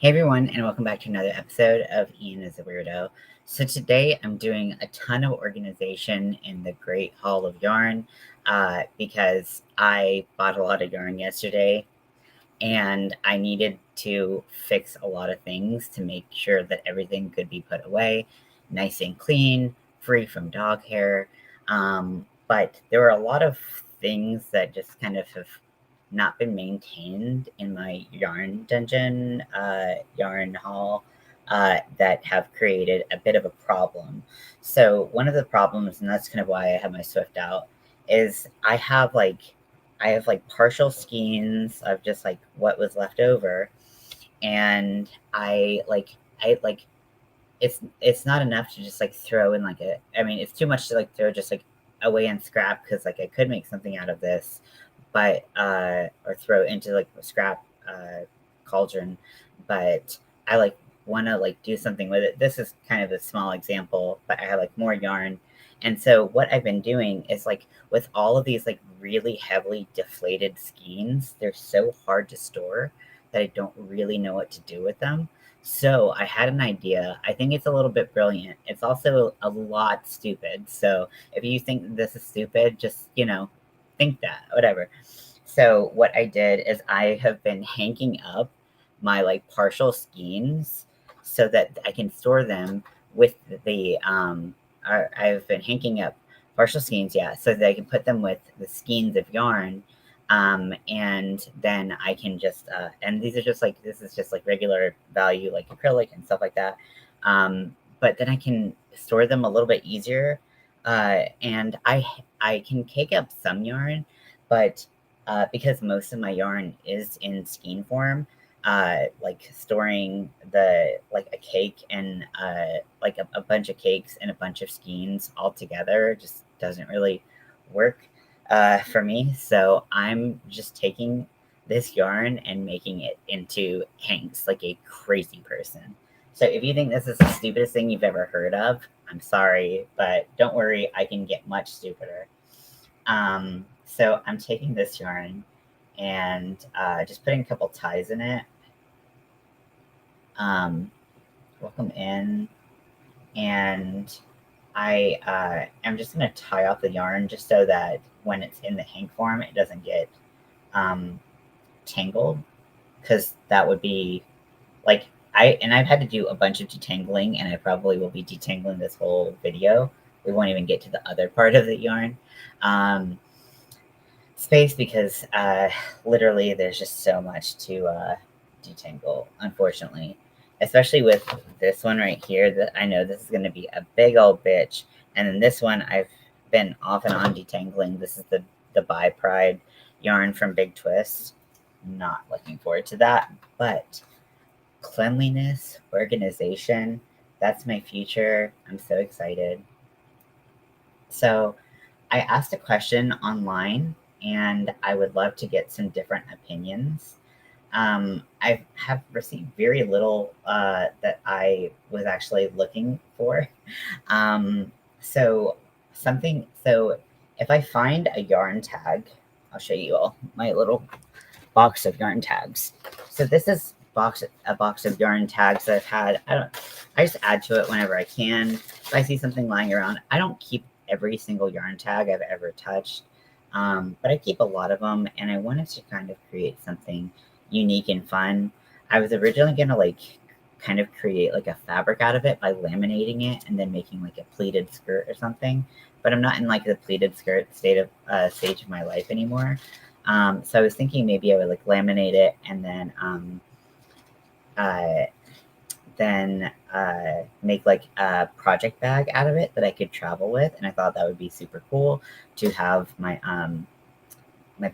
Hey everyone, and welcome back to another episode of Ian is a Weirdo. So today I'm doing a ton of organization in the Great Hall of Yarn because I bought a lot of yarn yesterday and I needed to fix a lot of things to make sure that everything could be put away nice and clean, free from dog hair. But there were a lot of things that just kind of have not been maintained in my yarn dungeon, yarn hall, that have created a bit of a problem. So one of the problems, and that's kind of why I have my Swift out, is I have partial skeins of just like what was left over, and I it's not enough to just like throw in like it's too much to like throw just like away and scrap because like I could make something out of this, but or throw into like a scrap cauldron, but I like want to like do something with it. This is kind of a small example, but I have like more yarn. And so what I've been doing is like with all of these like really heavily deflated skeins, they're so hard to store that I don't really know what to do with them. So I had an idea. I think it's a little bit brilliant. It's also a lot stupid. So if you think this is stupid, just, think that, whatever. So what I did is I have been hanging up my like partial skeins so that I can store them with I've been hanging up partial skeins, yeah, so that I can put them with the skeins of yarn. And then I can just, and these are just like, this is just like regular value, like acrylic and stuff like that. But then I can store them a little bit easier. And I can cake up some yarn, but because most of my yarn is in skein form, like storing the like a cake and like a bunch of cakes and a bunch of skeins all together just doesn't really work for me. So I'm just taking this yarn and making it into hanks like a crazy person. So if you think this is the stupidest thing you've ever heard of, I'm sorry, but don't worry, I can get much stupider. So I'm taking this yarn and just putting a couple ties in it. Welcome in, and I'm just gonna tie off the yarn just so that when it's in the hank form, it doesn't get tangled, because that would be like I've had to do a bunch of detangling, and I probably will be detangling this whole video. We won't even get to the other part of the yarn space because literally there's just so much to detangle, unfortunately, especially with this one right here. That I know this is going to be a big old bitch. And then this one I've been off and on detangling. This is the Bi Pride yarn from Big Twist. Not looking forward to that, but cleanliness, organization, that's my future. I'm so excited. So I asked a question online, and I would love to get some different opinions. I have received very little that I was actually looking for. Um, so so if I find a yarn tag, I'll show you all my little box of yarn tags. So this is a box of yarn tags that I've had. I just add to it whenever I can. If I see something lying around, I don't keep every single yarn tag I've ever touched, but I keep a lot of them, and I wanted to kind of create something unique and fun. I was originally gonna like kind of create like a fabric out of it by laminating it and then making like a pleated skirt or something. But I'm not in like the pleated skirt stage of my life anymore. So I was thinking maybe I would like laminate it and uh, then make like a project bag out of it that I could travel with. And I thought that would be super cool to have my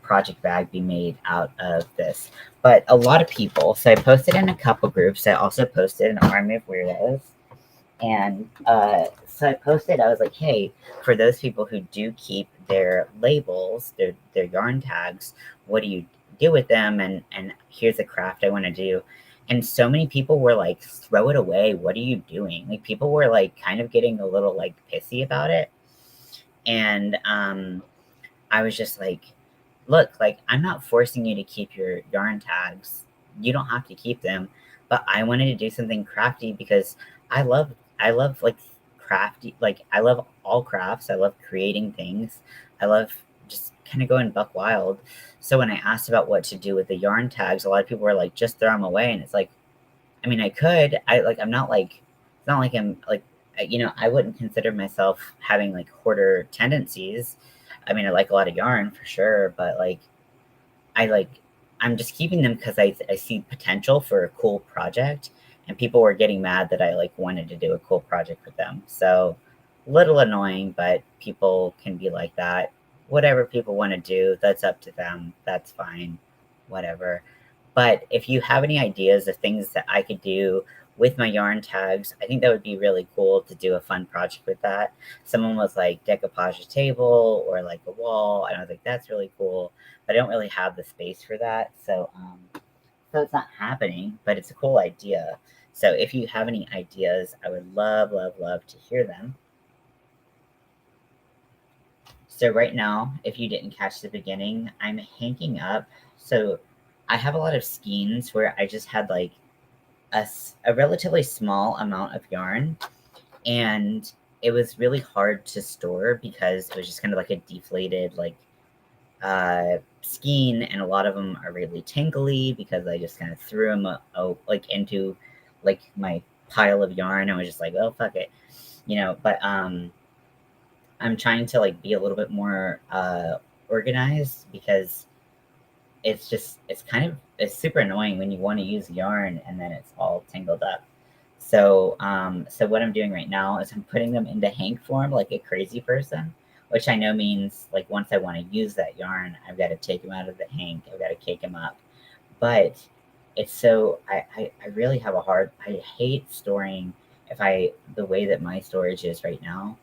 project bag be made out of this. But a lot of people, so I posted in a couple groups. I also posted in Army of Weirdos. And so I posted, I was like, hey, for those people who do keep their labels, their yarn tags, what do you do with them? And here's a craft I want to do. And so many people were like, throw it away. What are you doing? Like people were like kind of getting a little like pissy about it. And I was just like, look, like I'm not forcing you to keep your yarn tags. You don't have to keep them. but I wanted to do something crafty because I love like crafty, like I love all crafts. I love creating things. I love just kind of going buck wild. So when I asked about what to do with the yarn tags, a lot of people were like, just throw them away. And it's like, I mean, I could. I'm not like, it's not like I'm like, I wouldn't consider myself having like hoarder tendencies. I mean, I like a lot of yarn for sure, but like, I like, I'm just keeping them because I see potential for a cool project, and people were getting mad that I like wanted to do a cool project with them. So, little annoying, but people can be like that. Whatever people want to do, that's up to them. That's fine. Whatever. But if you have any ideas of things that I could do with my yarn tags, I think that would be really cool to do a fun project with that. Someone was like decoupage a table or like a wall, and I was like, that's really cool. But I don't really have the space for that, so it's not happening. But it's a cool idea. So if you have any ideas, I would love, love, love to hear them. So right now, if you didn't catch the beginning, I'm hanging up. So I have a lot of skeins where I just had like a relatively small amount of yarn, and it was really hard to store because it was just kind of like a deflated like skein, and a lot of them are really tingly because I just kind of threw them like into like my pile of yarn. I was just like, oh fuck it, But I'm trying to like be a little bit more organized because it's super annoying when you want to use yarn and then it's all tangled up. So what I'm doing right now is I'm putting them into hank form like a crazy person, which I know means like once I want to use that yarn, I've got to take them out of the hank. I've got to cake them up. But it's so I really have I hate storing the way that my storage is right now.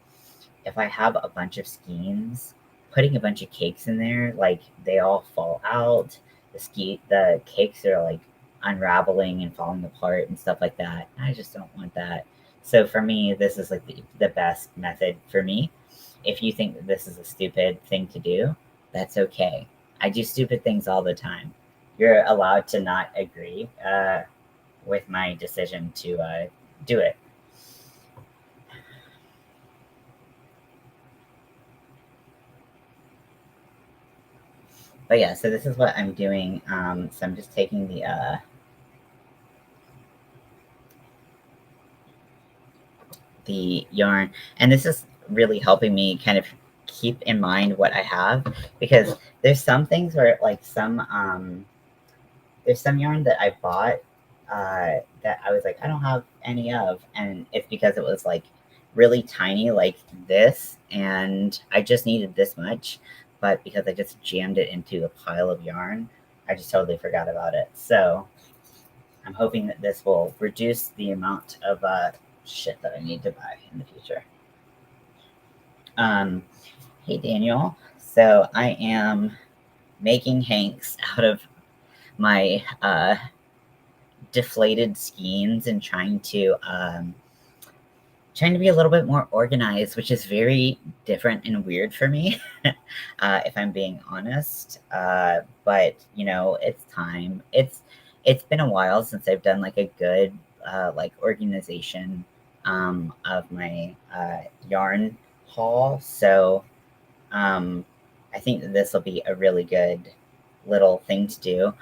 If I have a bunch of skeins, putting a bunch of cakes in there, like they all fall out. The cakes are like unraveling and falling apart and stuff like that. I just don't want that. So for me, this is like the best method for me. If you think that this is a stupid thing to do, that's okay. I do stupid things all the time. You're allowed to not agree with my decision to do it. But yeah, so this is what I'm doing. So I'm just taking the yarn, and this is really helping me kind of keep in mind what I have, because there's some things where like there's some yarn that I bought that I was like, I don't have any of, and it's because it was like really tiny like this, and I just needed this much, but because I just jammed it into a pile of yarn, I just totally forgot about it. So I'm hoping that this will reduce the amount of shit that I need to buy in the future. Um, hey Daniel, so I am making hanks out of my deflated skeins and trying to be a little bit more organized, which is very different and weird for me, if I'm being honest. But it's time. It's been a while since I've done like a good like organization of my yarn haul. So I think that this will be a really good little thing to do.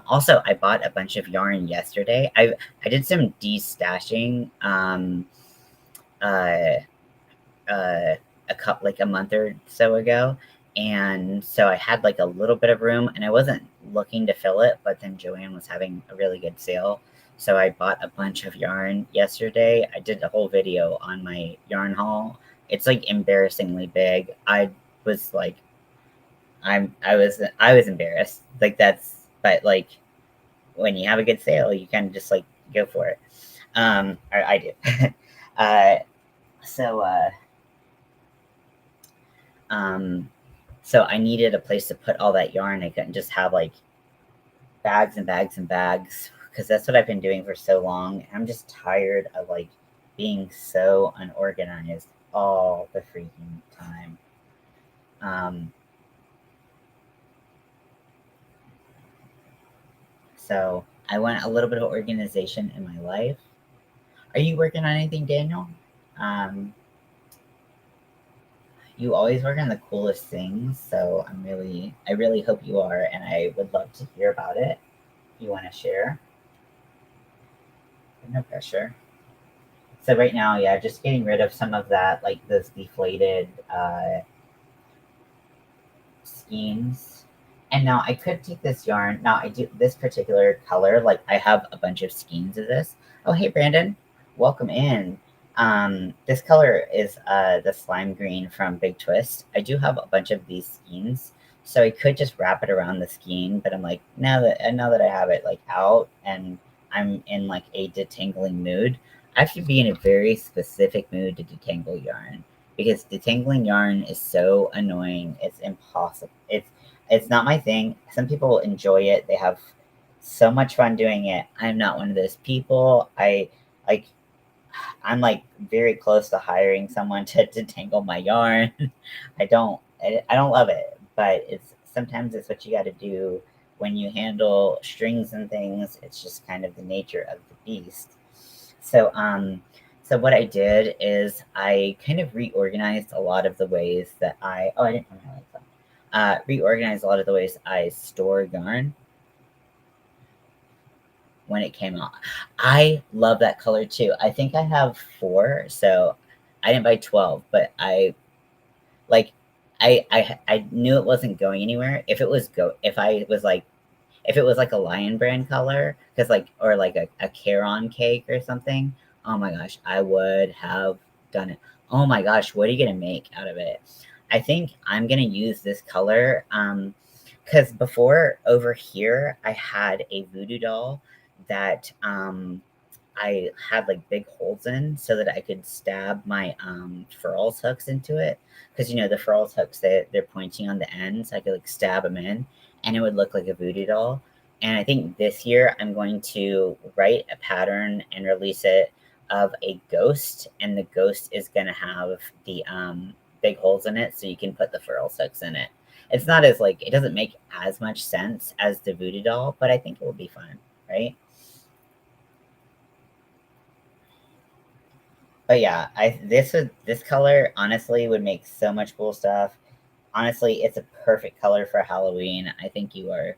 Also, I bought a bunch of yarn yesterday. I did some destashing. Uh, like a month or so ago, and so I had like a little bit of room, and I wasn't looking to fill it. But then Joanne was having a really good sale, so I bought a bunch of yarn yesterday. I did a whole video on my yarn haul. It's like embarrassingly big. I was like, I was embarrassed. Like but like when you have a good sale, you kind of just like go for it. Or I did. uh, so Um, so I needed a place to put all that yarn. I couldn't just have like bags and bags and bags, because that's what I've been doing for so long. I'm just tired of like being so unorganized all the freaking time. So I want a little bit of organization in my life. Are you working on anything, Daniel? Um, you always work on the coolest things, so I really hope you are, and I would love to hear about it. If you want to share, no pressure. So right now, yeah, just getting rid of some of that, like those deflated skeins. And now I could take this yarn. Now I do this particular color. Like I have a bunch of skeins of this. Oh, hey, Brandon, welcome in. This color is the slime green from Big Twist. I do have a bunch of these skeins, so I could just wrap it around the skein. But I'm like, now that I have it like out and I'm in like a detangling mood, I should be in a very specific mood to detangle yarn because detangling yarn is so annoying. It's impossible. It's not my thing. Some people enjoy it. They have so much fun doing it. I'm not one of those people. Like I'm like very close to hiring someone to detangle my yarn. I don't love it, but it's sometimes it's what you got to do when you handle strings and things. It's just kind of the nature of the beast. So so what I did is I kind of reorganized a lot of the ways that I didn't turn my lights on. Reorganized a lot of the ways I store yarn when it came out. I love that color too. I think I have 4, so I didn't buy 12, but like I knew it wasn't going anywhere. If it was like a Lion Brand color, because like or like a Caron cake or something, oh my gosh, I would have done it. Oh my gosh, what are you gonna make out of it? I think I'm gonna use this color. Because before over here, I had a voodoo doll that I had like big holes in so that I could stab my furls hooks into it. Because you know the furls hooks they're pointing on the ends, so I could like stab them in, and it would look like a voodoo doll. And I think this year I'm going to write a pattern and release it of a ghost, and the ghost is gonna have the big holes in it, so you can put the furl hooks in it. It's not as like it doesn't make as much sense as the voodoo doll, but I think it will be fun, right? But yeah, this color honestly would make so much cool stuff. Honestly, it's a perfect color for Halloween. I think you are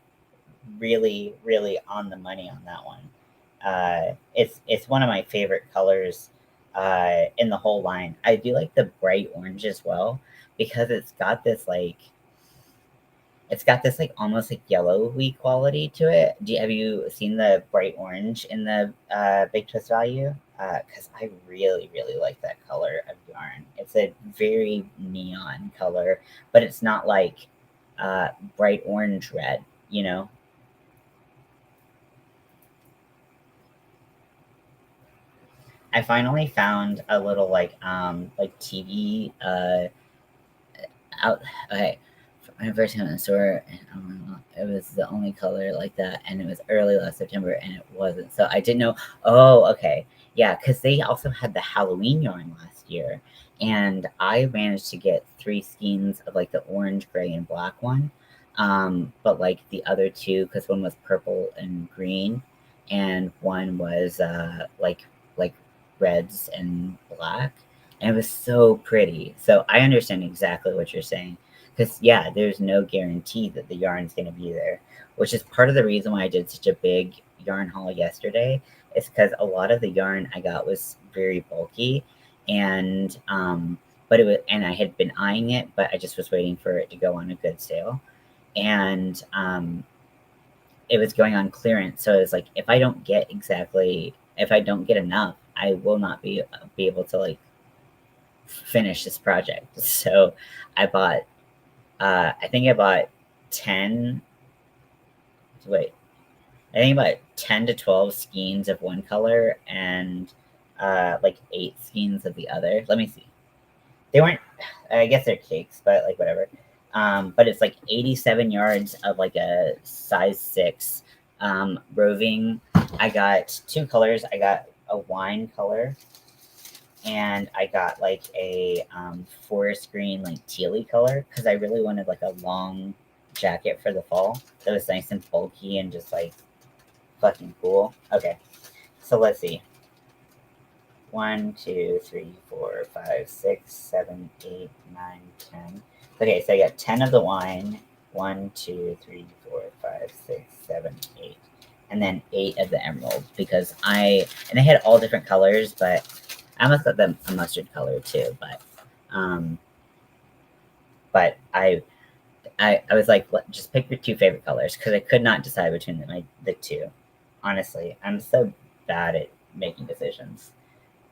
really, really on the money on that one. It's one of my favorite colors in the whole line. I do like the bright orange as well because it's got this like almost like yellowy quality to it. Have you seen the bright orange in the Big Twist value? Because I really, really like that color of yarn. It's a very neon color, but it's not like bright orange red, you know? I finally found a little like TV out. Okay, my first time in the store, and it was the only color like that, and it was early last September, and it wasn't. So I didn't know. Oh, okay, yeah, because they also had the Halloween yarn last year, and I managed to get 3 skeins of like the orange, gray, and black one. But like the other two, because one was purple and green, and one was like reds and black, and it was so pretty. So I understand exactly what you're saying. Because yeah, there's no guarantee that the yarn's going to be there, which is part of the reason why I did such a big yarn haul yesterday. Is because a lot of the yarn I got was very bulky, and but it was, and I had been eyeing it, but I just was waiting for it to go on a good sale, and it was going on clearance. So it's like if I don't get enough, I will not be able to like finish this project. So I bought I think I bought 10 wait, I think about 10 to 12 skeins of one color and like 8 skeins of the other. Let me see. They weren't I guess they're cakes, but like whatever. But it's like 87 yards of like a size 6 roving. I got 2 colors. I got a wine color and I got like a forest green, like tealy color because I really wanted like a long jacket for the fall that was nice and bulky and just like fucking cool. Okay, so let's see. 1, 2, 3, 4, 5, 6, 7, 8, 9, 10. Okay, so I got 10 of the wine. 1, 2, 3, 4, 5, 6, 7, 8. And then 8 of the emerald because and they had all different colors, but I almost got them a mustard color too. But I was like, just pick your 2 favorite colors because I could not decide between the 2. Honestly, I'm so bad at making decisions.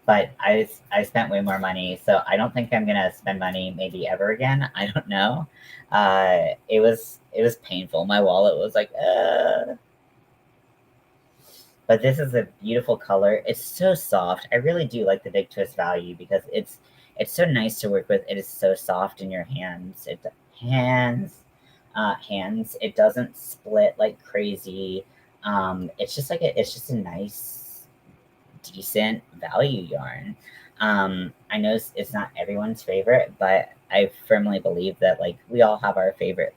But I spent way more money, so I don't think I'm gonna spend money maybe ever again. I don't know. It was painful. My wallet was like, But this is a beautiful color. It's so soft. I really do like the Big Twist value because it's so nice to work with. It is so soft in your hands. Hands. It doesn't split like crazy. It's just it's just a nice, decent value yarn. I know it's not everyone's favorite, but I firmly believe that like we all have our favorite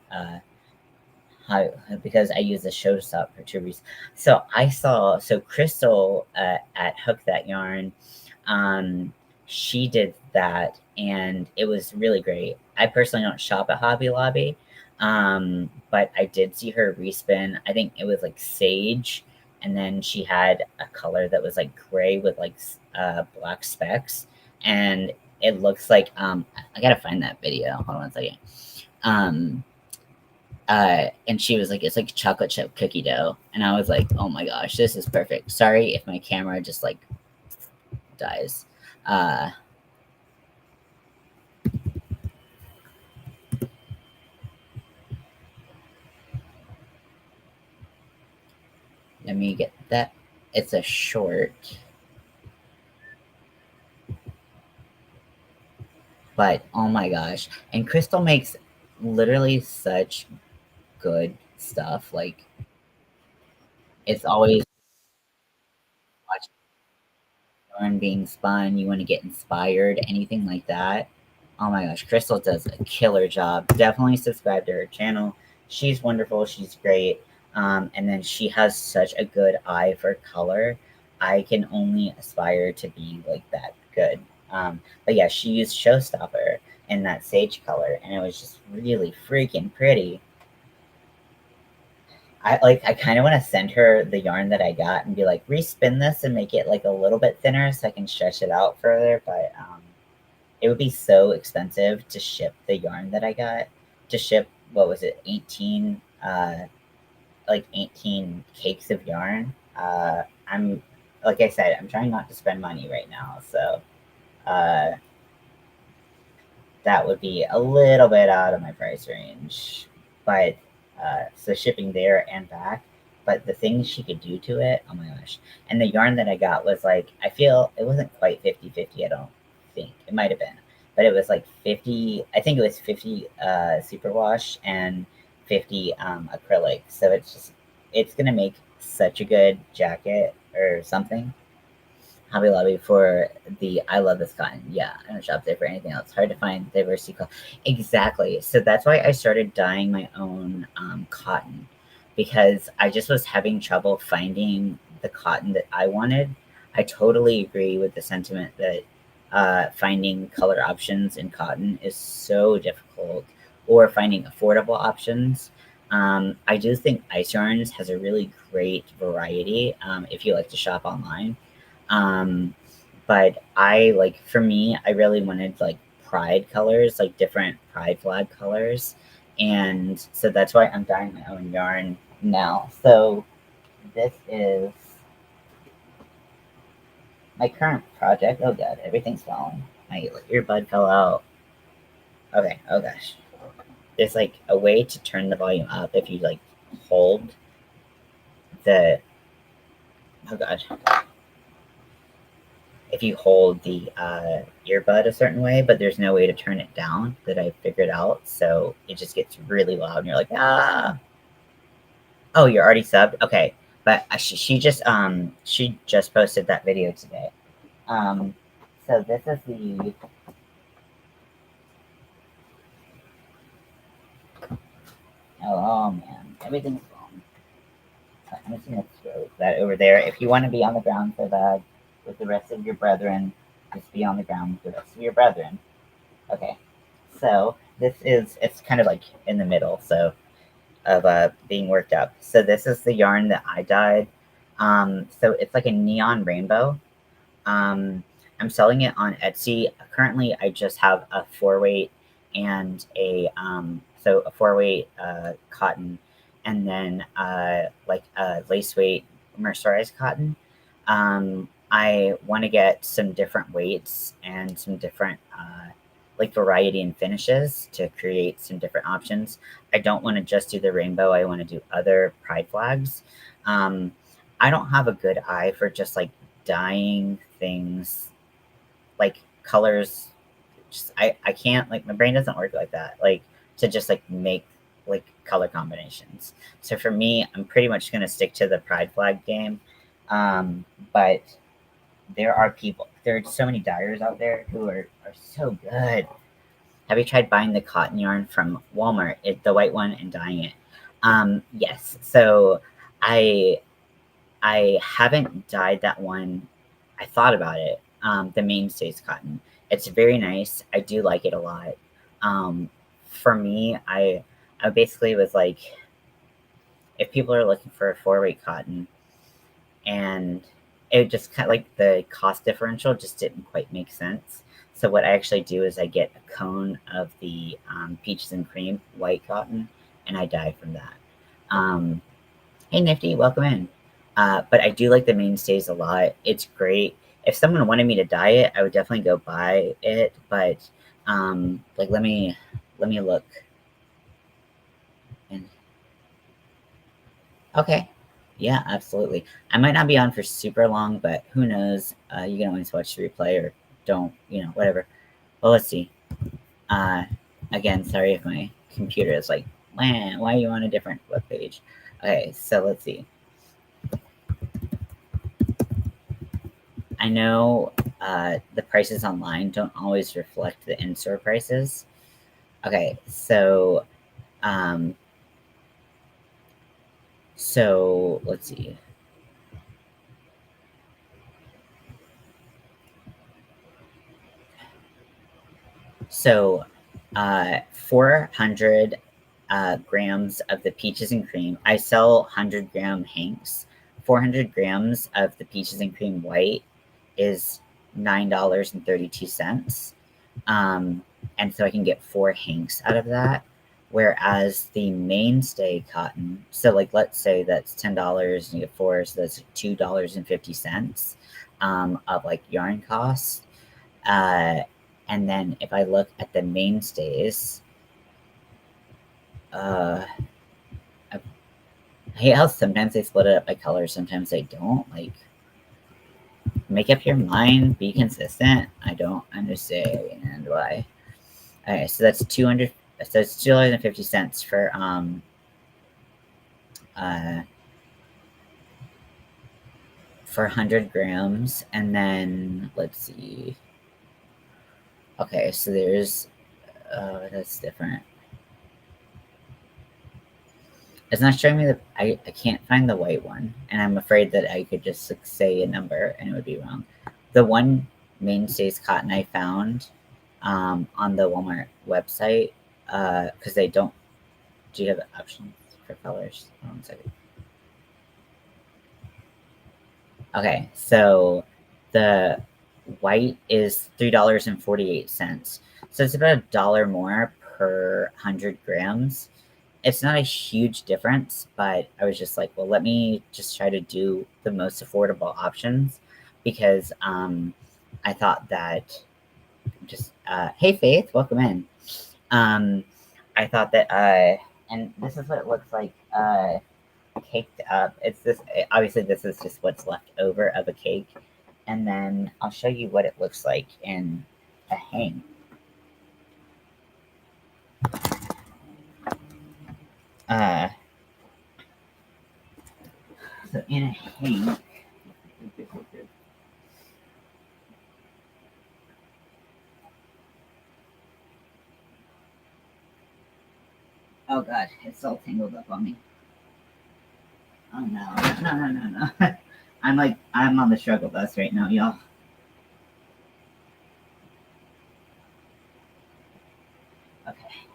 because I use the showstop for 2 reasons. So Crystal at Hook That Yarn, she did that and it was really great. I personally don't shop at Hobby Lobby, but I did see her respin. I think it was like sage, and then she had a color that was like gray with like black specks, and it looks like I gotta find that video. Hold on one second. And she was like, it's like chocolate chip cookie dough. And I was like, oh my gosh, this is perfect. Sorry if my camera just like dies. Let me get that. It's a short. But oh my gosh. And Crystal makes literally such good stuff. Like, it's always watching yarn being spun. You want to get inspired, anything like that. Oh my gosh, Crystal does a killer job. Definitely subscribe to her channel. She's wonderful. She's great. And then she has such a good eye for color. I can only aspire to be like that good. But yeah, she used Showstopper in that sage color, and it was just really freaking pretty. I kind of want to send her the yarn that I got and be like, respin this and make it like a little bit thinner so I can stretch it out further. But it would be so expensive to ship the yarn that I got. To ship, what was it, 18, like 18 cakes of yarn. I'm, like I said, I'm trying not to spend money right now. So uh, that would be a little bit out of my price range. But so shipping there and back. But the things she could do to it, oh my gosh. And the yarn that I got was like, I feel it wasn't quite 50-50, I don't think. It might have been. But it was like 50, I think it was 50 superwash and 50 acrylic. So it's going to make such a good jacket or something. Hobby Lobby for the I love this cotton. Yeah, I don't shop there for anything else. Hard to find diversity. Exactly. So that's why I started dyeing my own cotton because I just was having trouble finding the cotton that I wanted. I totally agree with the sentiment that finding color options in cotton is so difficult, or finding affordable options. I do think Ice Yarns has a really great variety if you like to shop online. Um, but for me, I really wanted like pride colors, like different pride flag colors. And so that's why I'm dyeing my own yarn now. So this is my current project. Oh god, everything's falling. My earbud fell out. Okay, oh gosh. There's like a way to turn the volume up if you like hold the, oh god. If you hold the earbud a certain way, but there's no way to turn it down that I figured out. So it just gets really loud and you're like, ah. Oh, you're already subbed? Okay. But she just posted that video today. So this is the, oh man, everything's wrong. I'm just gonna throw that over there. If you want to be on the ground for that with the rest of your brethren, just be on the ground with the rest of your brethren. Okay. So this is, it's kind of like in the middle, so of being worked up. So this is the yarn that I dyed. So it's like a neon rainbow. I'm selling it on Etsy. Currently, I just have a 4-weight and a 4-weight cotton, and then like a lace weight mercerized cotton. I want to get some different weights and some different like variety and finishes to create some different options. I don't want to just do the rainbow. I want to do other pride flags. Um, I don't have a good eye for just like dyeing things like colors. Just I can't, like, my brain doesn't work like that, like to just like make like color combinations. So for me, I'm pretty much gonna stick to the pride flag game. But there are so many dyers out there who are so good. Have you tried buying the cotton yarn from Walmart, the white one, and dyeing it? Yes. So I I haven't dyed that one. I thought about it. The Mainstays cotton. It's very nice. I do like it a lot. For me, I basically was like, if people are looking for a 4-weight cotton, and it just kind of like the cost differential just didn't quite make sense. So what I actually do is I get a cone of the peaches and cream white cotton, and I dye from that. Um, Hey, Nifty, welcome in. But I do like the Mainstays a lot. It's great. If someone wanted me to dye it, I would definitely go buy it. But like, let me look. And okay, yeah, absolutely. I might not be on for super long, but who knows? You can always watch the replay or don't, whatever. Well, let's see. Uh, Again, sorry if my computer is like, man, why are you on a different web page? Okay, so let's see. I know the prices online don't always reflect the in-store prices. Okay, um, so let's see. So 400 grams of the peaches and cream. I sell 100-gram hanks. 400 grams of the peaches and cream white is $9.32. Um, and so I can get 4 hanks out of that. Whereas the mainstay cotton, so like let's say that's $10 and you get 4, so that's $2.50 of like yarn costs. Uh, and then if I look at the mainstays, I hate how sometimes they split it up by color, sometimes they don't. Like, make up your mind, be consistent. I don't understand why. Okay, so that's 200. So it's $2.50 uh, for 100 grams, and then let's see. Okay, so there's that's different. It's not showing me I can't find the white one, and I'm afraid that I could just like, say a number and it would be wrong. The one Mainstays cotton I found on the Walmart website, because they don't. Do you have options for colors? Hold on 1 second. Okay, so the white is $3.48. So it's about $1 more per 100 grams. It's not a huge difference, but I was just like, well, let me just try to do the most affordable options because I thought that just, hey, Faith, welcome in. I thought that, and this is what it looks like caked up. It's this, obviously, this is just what's left over of a cake. And then I'll show you what it looks like in a hang. Uh, so in a hang, oh god, it's all tangled up on me. Oh no. I'm on the struggle bus right now, y'all. Okay.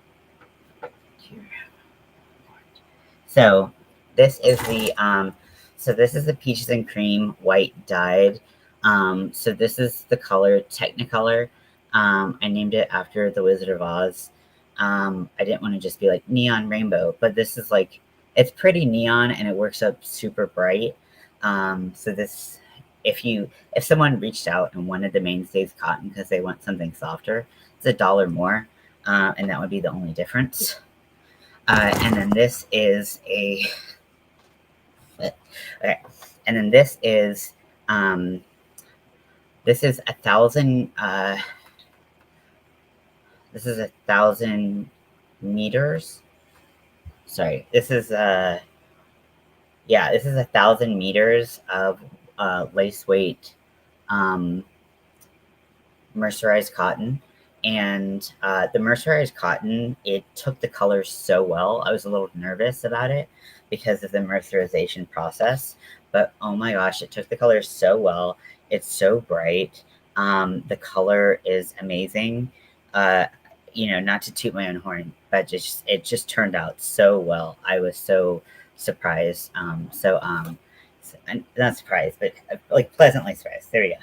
So this is the peaches and cream white dyed. So this is the color Technicolor. I named it after the Wizard of Oz. I didn't want to just be like neon rainbow, but this is like, it's pretty neon and it works up super bright. So this, if someone reached out and wanted the Mainstays cotton because they want something softer, it's $1 more, and that would be the only difference. And then this is okay. And then this is 1,000. This is 1,000 meters. Sorry, this is 1,000 meters of lace weight mercerized cotton. And the mercerized cotton, it took the color so well. I was a little nervous about it because of the mercerization process, but oh my gosh, it took the color so well. It's so bright. The color is amazing. Not to toot my own horn, but it just turned out so well. I was so surprised. Not surprised, but like pleasantly surprised. There we go.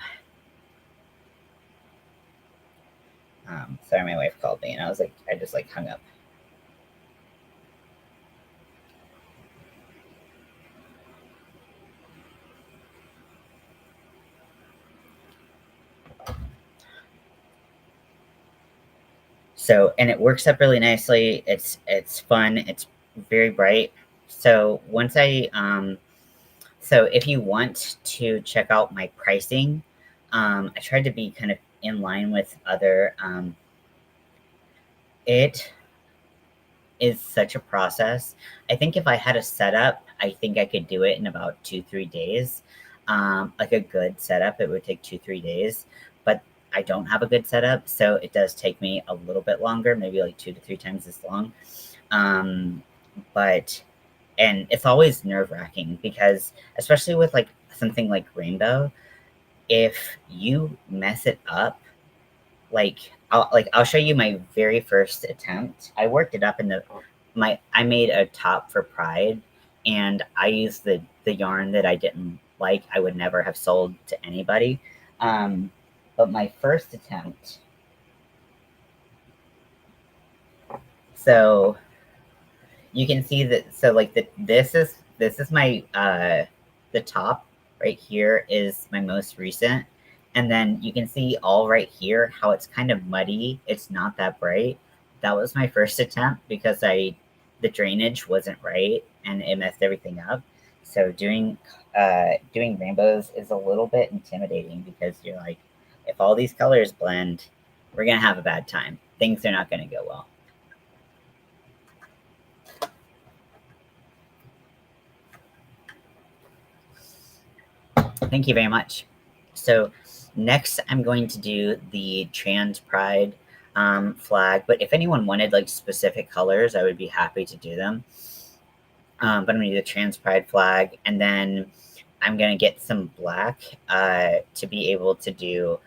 Sorry, my wife called me, and I just hung up. So, and it works up really nicely. It's fun. It's very bright. So so if you want to check out my pricing, I tried to be kind of in line with other. It is such a process. I think if I had a setup, I think I could do it in about 2-3 days. Like a good setup, it would take 2-3 days, but I don't have a good setup, so it does take me a little bit longer, maybe like 2 to 3 times as long. But and it's always nerve-wracking because especially with like something like rainbow, if you mess it up, I'll show you my very first attempt. I worked it up I made a top for Pride, and I used the yarn that I didn't like. I would never have sold to anybody. But my first attempt, so you can see that. So like this is my the top right here is my most recent. And then you can see all right here how it's kind of muddy. It's not that bright. That was my first attempt because the drainage wasn't right and it messed everything up. So doing rainbows is a little bit intimidating because you're like, if all these colors blend, we're gonna have a bad time. Things are not gonna go well. Thank you very much. So next I'm going to do the Trans Pride flag, but if anyone wanted like specific colors, I would be happy to do them. But I'm gonna do the Trans Pride flag, and then I'm gonna get some black to be able to do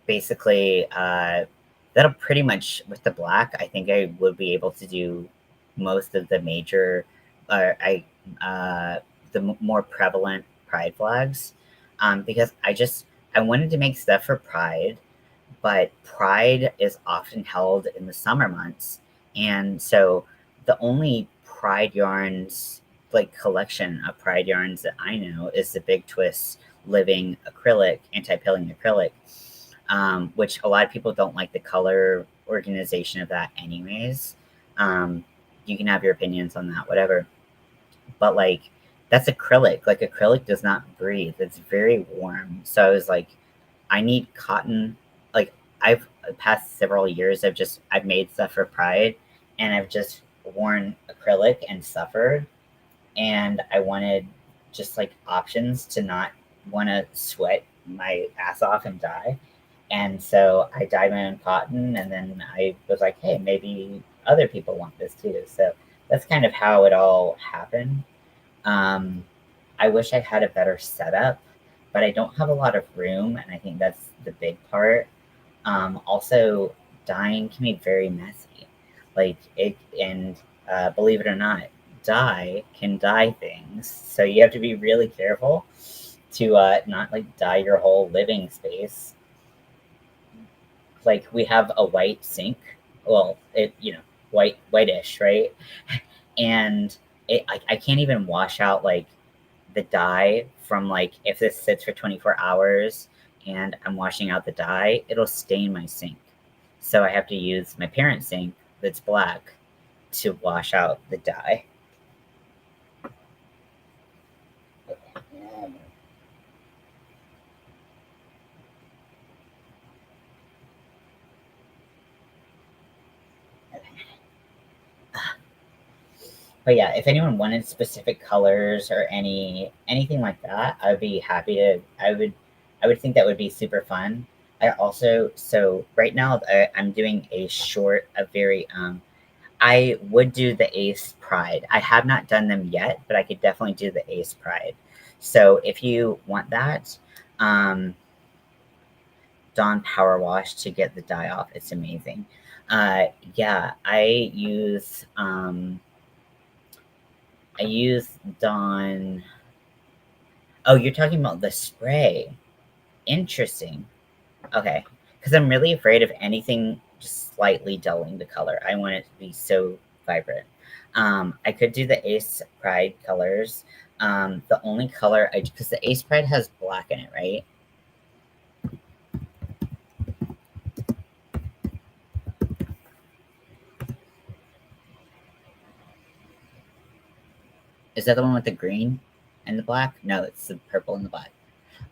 basically that'll pretty much, with the black, I think I would be able to do most of the major the more prevalent Pride flags, because I wanted to make stuff for Pride, but Pride is often held in the summer months, and so the only Pride yarns, like collection of Pride yarns that I know, is the Big Twist Living acrylic, anti-pilling acrylic, which a lot of people don't like the color organization of that anyways. You can have your opinions on that, whatever. But like, that's acrylic. Like, acrylic does not breathe. It's very warm. So I was like, I need cotton. Like, I've past several years, I've made stuff for Pride, and I've just worn acrylic and suffered. And I wanted just like options to not want to sweat my ass off and die. And so I dyed my own cotton, and then I was like, hey, maybe other people want this too. So that's kind of how it all happened. I wish I had a better setup, but I don't have a lot of room, and I think that's the big part. Also, dyeing can be very messy. Like it, and believe it or not, dye can dye things. So you have to be really careful to not like dye your whole living space. Like we have a white sink. Well, whitish, right? And I can't even wash out like the dye from like if this sits for 24 hours and I'm washing out the dye, it'll stain my sink. So I have to use my parents' sink that's black to wash out the dye. But yeah, if anyone wanted specific colors or anything like that, I would be happy to. I would think that would be super fun. I also so right now I'm doing a short, a very I would do the Ace Pride. I have not done them yet, but I could definitely do the Ace Pride. So if you want that, um, Dawn Power Wash to get the dye off. It's amazing. Yeah, I use Dawn. Oh, you're talking about the spray. Interesting. Okay, because I'm really afraid of anything just slightly dulling the color. I want it to be so vibrant. I could do the Ace Pride colors. The only color because the Ace Pride has black in it, right? Is that the one with the green and the black? No, it's the purple and the black.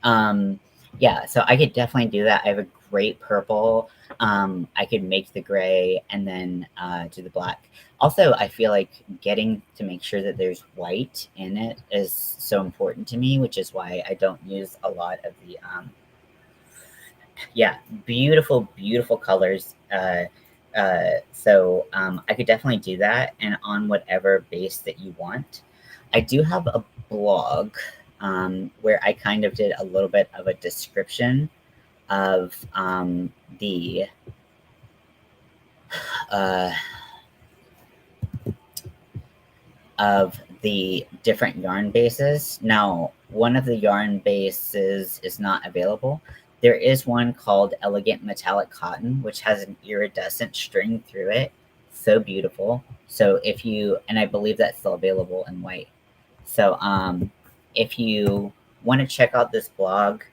Um, yeah, so I could definitely do that. I have a great purple. I could make the gray and then do the black. Also, I feel like getting to make sure that there's white in it is so important to me, which is why I don't use a lot of the yeah, beautiful, beautiful colors. So I could definitely do that, and on whatever base that you want. I do have a blog where I kind of did a little bit of a description of the uh, of the different yarn bases. Now, one of the yarn bases is not available. There is one called Elegant Metallic Cotton, which has an iridescent string through it. So beautiful. So if you, and I believe that's still available in white. So if you want to check out this blog,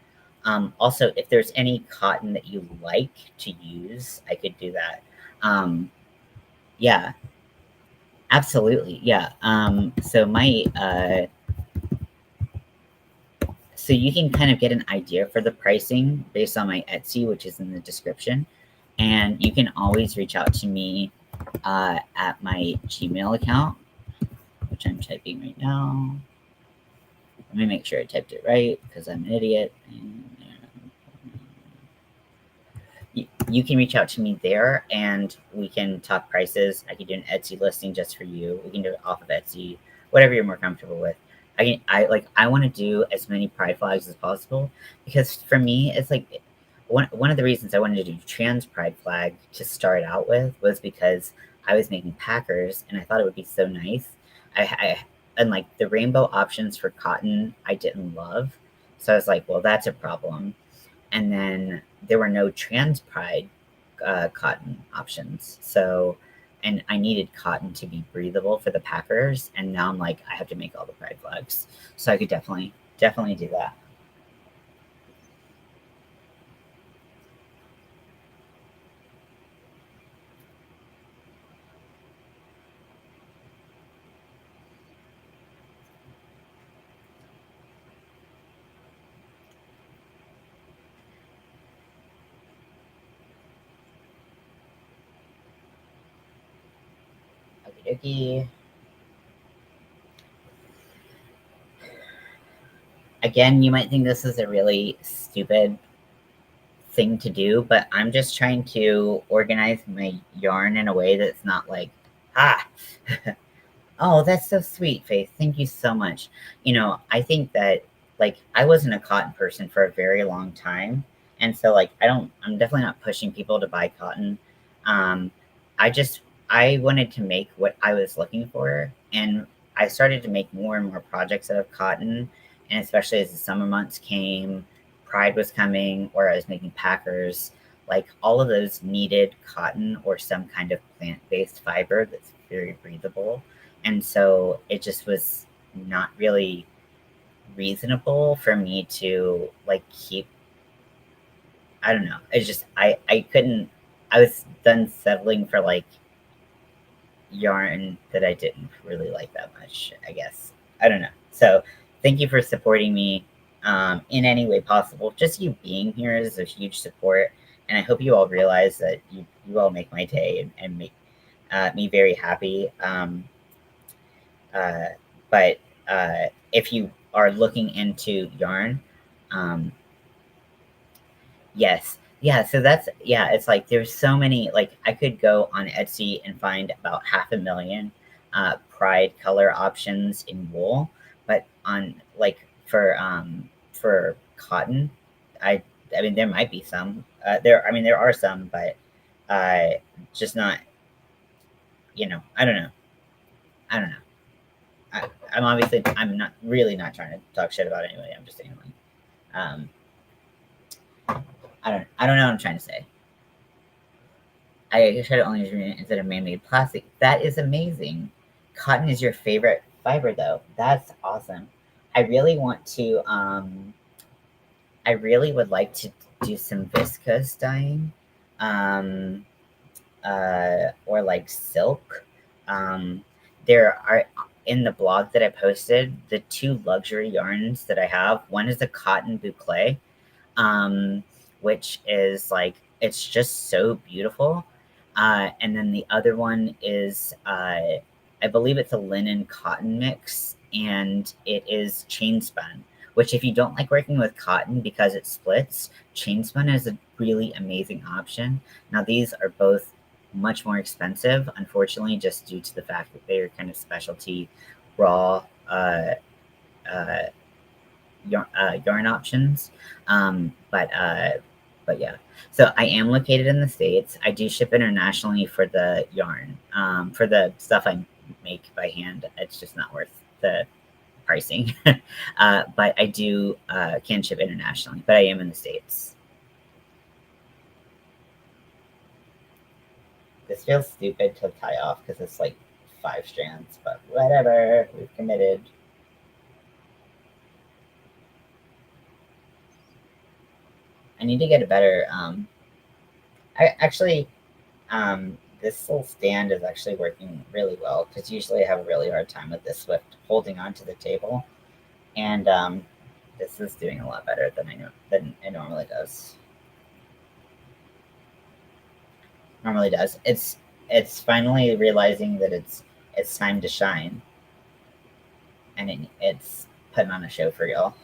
also if there's any cotton that you like to use, I could do that. Yeah, absolutely. Yeah. So you can kind of get an idea for the pricing based on my Etsy, which is in the description. And you can always reach out to me at my Gmail account, which I'm typing right now. Let me make sure I typed it right because I'm an idiot. You can reach out to me there and we can talk prices. I can do an Etsy listing just for you. We can do it off of Etsy, whatever you're more comfortable with. I want to do as many pride flags as possible because for me it's like one of the reasons I wanted to do trans pride flag to start out with was because I was making packers and I thought it would be so nice. I and like the rainbow options for cotton I didn't love. So I was like, well, that's a problem. And then there were no trans pride cotton options. So, and I needed cotton to be breathable for the packers. And now I'm like, I have to make all the pride flags. So I could definitely do that. Okie dokie. Again, you might think this is a really stupid thing to do, but I'm just trying to organize my yarn in a way that's not like, ah. Oh, that's so sweet, Faith. Thank you so much. I think that, like, I wasn't a cotton person for a very long time, and so, like, I'm definitely not pushing people to buy cotton. Um, I just I wanted to make what I was looking for, and I started to make more and more projects out of cotton, and especially as the summer months came, Pride was coming, or I was making packers, like, all of those needed cotton or some kind of plant-based fiber that's very breathable, and so it just was not really reasonable for me to like keep. I don't know. It's just I couldn't. I was done settling for like yarn that I didn't really like that much, I guess. I don't know. So thank you for supporting me in any way possible. Just you being here is a huge support. And I hope you all realize that you all make my day and make me very happy. Uh, but if you are looking into yarn, um, yes, yeah. So yeah. It's like there's so many. Like I could go on Etsy and find about 500,000 Pride color options in wool, but on like for cotton, I I mean there might be some. There are some, but uh, just not. I don't know. I don't know. I'm not really not trying to talk shit about it anyway. I'm just saying like, um, I don't know what I'm trying to say. I should only use instead of man-made plastic. That is amazing. Cotton is your favorite fiber, though. That's awesome. I really want to. I really would like to do some viscose dyeing, um, or like silk. Um, there are in the blog that I posted the two luxury yarns that I have. One is a cotton boucle, which is like it's just so beautiful. And then the other one is I believe it's a linen cotton mix, and it is chain spun. Which, if you don't like working with cotton because it splits, chain spun is a really amazing option. Now, these are both much more expensive, unfortunately, just due to the fact that they're kind of specialty raw uh, yarn options. But yeah. So I am located in the States. I do ship internationally for the yarn. For the stuff I make by hand, it's just not worth the pricing. But I do can ship internationally, but I am in the States. This feels stupid to tie off because it's like 5 strands, but whatever. We've committed. I need to get a better. I actually, this little stand is actually working really well because usually I have a really hard time with this Swift holding onto the table, and this is doing a lot better than it normally does. Normally does. It's finally realizing that it's time to shine, and it's putting on a show for y'all.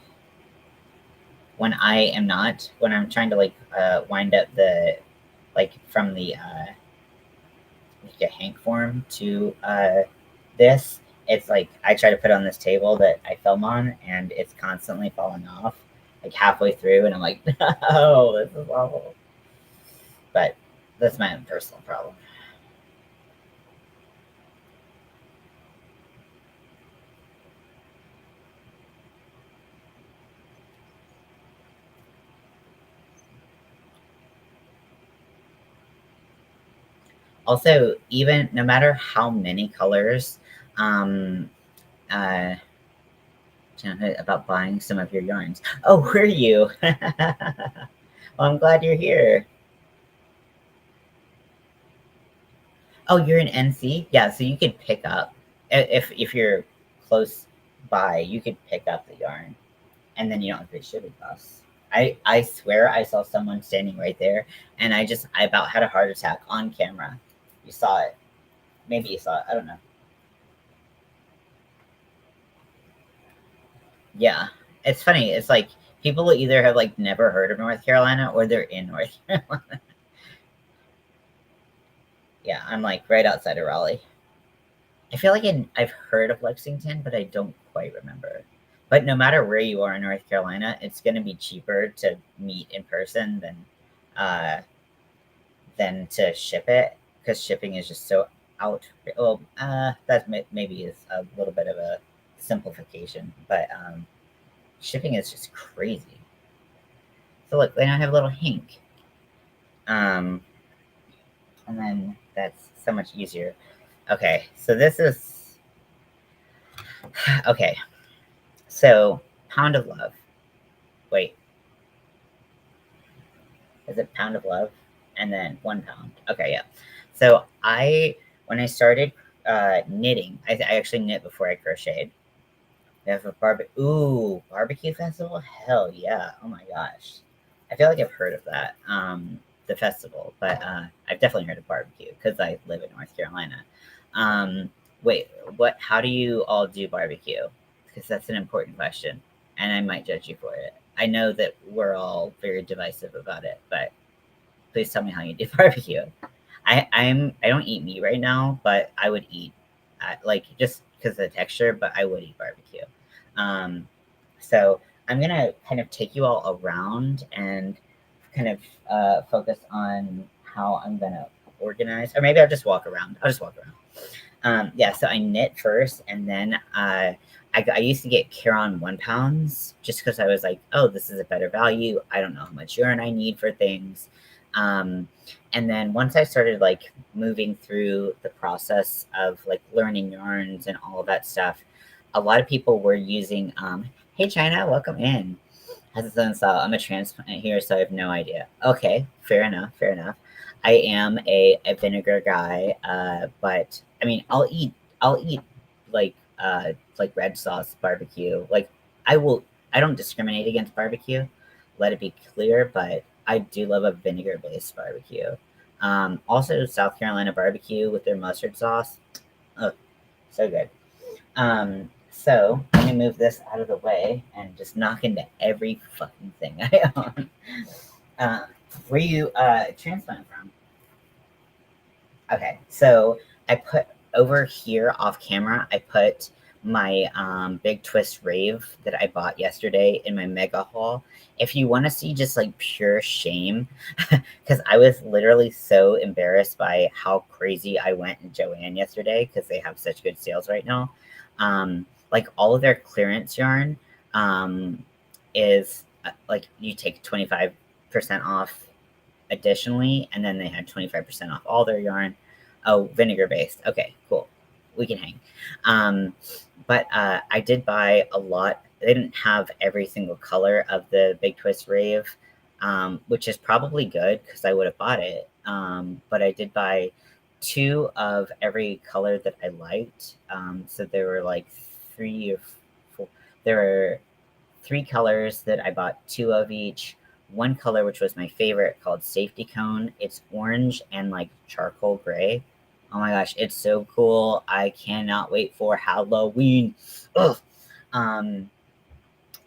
When I am not, when I'm trying to like wind up the like from the like a Hank form to this, it's like I try to put on this table that I film on, and it's constantly falling off like halfway through, and I'm like, no, this is awful. But that's my own personal problem. Also, even no matter how many colors, um, uh, about buying some of your yarns. Oh, were you? Well, I'm glad you're here. Oh, you're in NC? Yeah, so you could pick up if you're close by, you could pick up the yarn, and then you don't have to pay shipping costs. I swear I saw someone standing right there, and I about had a heart attack on camera. You saw it. Maybe you saw it. I don't know. Yeah, it's funny. It's like people either have like never heard of North Carolina or they're in North Carolina. Yeah, I'm like right outside of Raleigh. I feel like I've heard of Lexington, but I don't quite remember. But no matter where you are in North Carolina, it's going to be cheaper to meet in person uh, than to ship it, because shipping is just so out. Well, that maybe is a little bit of a simplification, but shipping is just crazy. So look, then I have a little Hink. Um, and then that's so much easier. Okay, so this is okay. So pound of love. Wait, is it pound of love? And then 1 pound. Okay, yeah. So when I started knitting, I actually knit before I crocheted. We have a barbecue festival. Hell yeah! Oh my gosh, I feel like I've heard of that. The festival, but I've definitely heard of barbecue because I live in North Carolina. Um, wait, what? How do you all do barbecue? Because that's an important question, and I might judge you for it. I know that we're all very divisive about it, but please tell me how you do barbecue. I don't eat meat right now, but I would eat like just because of the texture, but I would eat barbecue. Um, so I'm gonna kind of take you all around and kind of focus on how I'm gonna organize, or maybe I'll just walk around. I'll just walk around. Yeah, so I knit first, and then I used to get Caron 1 pounds just because I was like, oh, this is a better value. I don't know how much yarn I need for things. Um, and then once I started like moving through the process of like learning yarns and all of that stuff, a lot of people were using, hey China, welcome in. How's it sound? I'm a transplant here, so I have no idea. Okay, fair enough, fair enough. I am a vinegar guy, but I mean, I'll eat like red sauce barbecue. Like I will, I don't discriminate against barbecue. Let it be clear, but I do love a vinegar based barbecue. Also, South Carolina barbecue with their mustard sauce. Oh, so good. So let me move this out of the way and just knock into every fucking thing I own. Uh, where you transplant from? Okay, so I put over here off camera, I put my big twist rave that I bought yesterday in my mega haul. If you want to see just like pure shame, because I was literally so embarrassed by how crazy I went in Joann yesterday because they have such good sales right now. Like all of their clearance yarn um, is like you take 25% off additionally, and then they had 25% off all their yarn. Oh, vinegar based. Okay, cool. We can hang. But I did buy a lot. They didn't have every single color of the Big Twist Rave, which is probably good because I would have bought it. But I did buy 2 of every color that I liked. So there were like 3 or 4. There were 3 colors that I bought 2 of each. One color, which was my favorite, called Safety Cone. It's orange and like charcoal gray. Oh my gosh, it's so cool. I cannot wait for Halloween. Ugh. Um,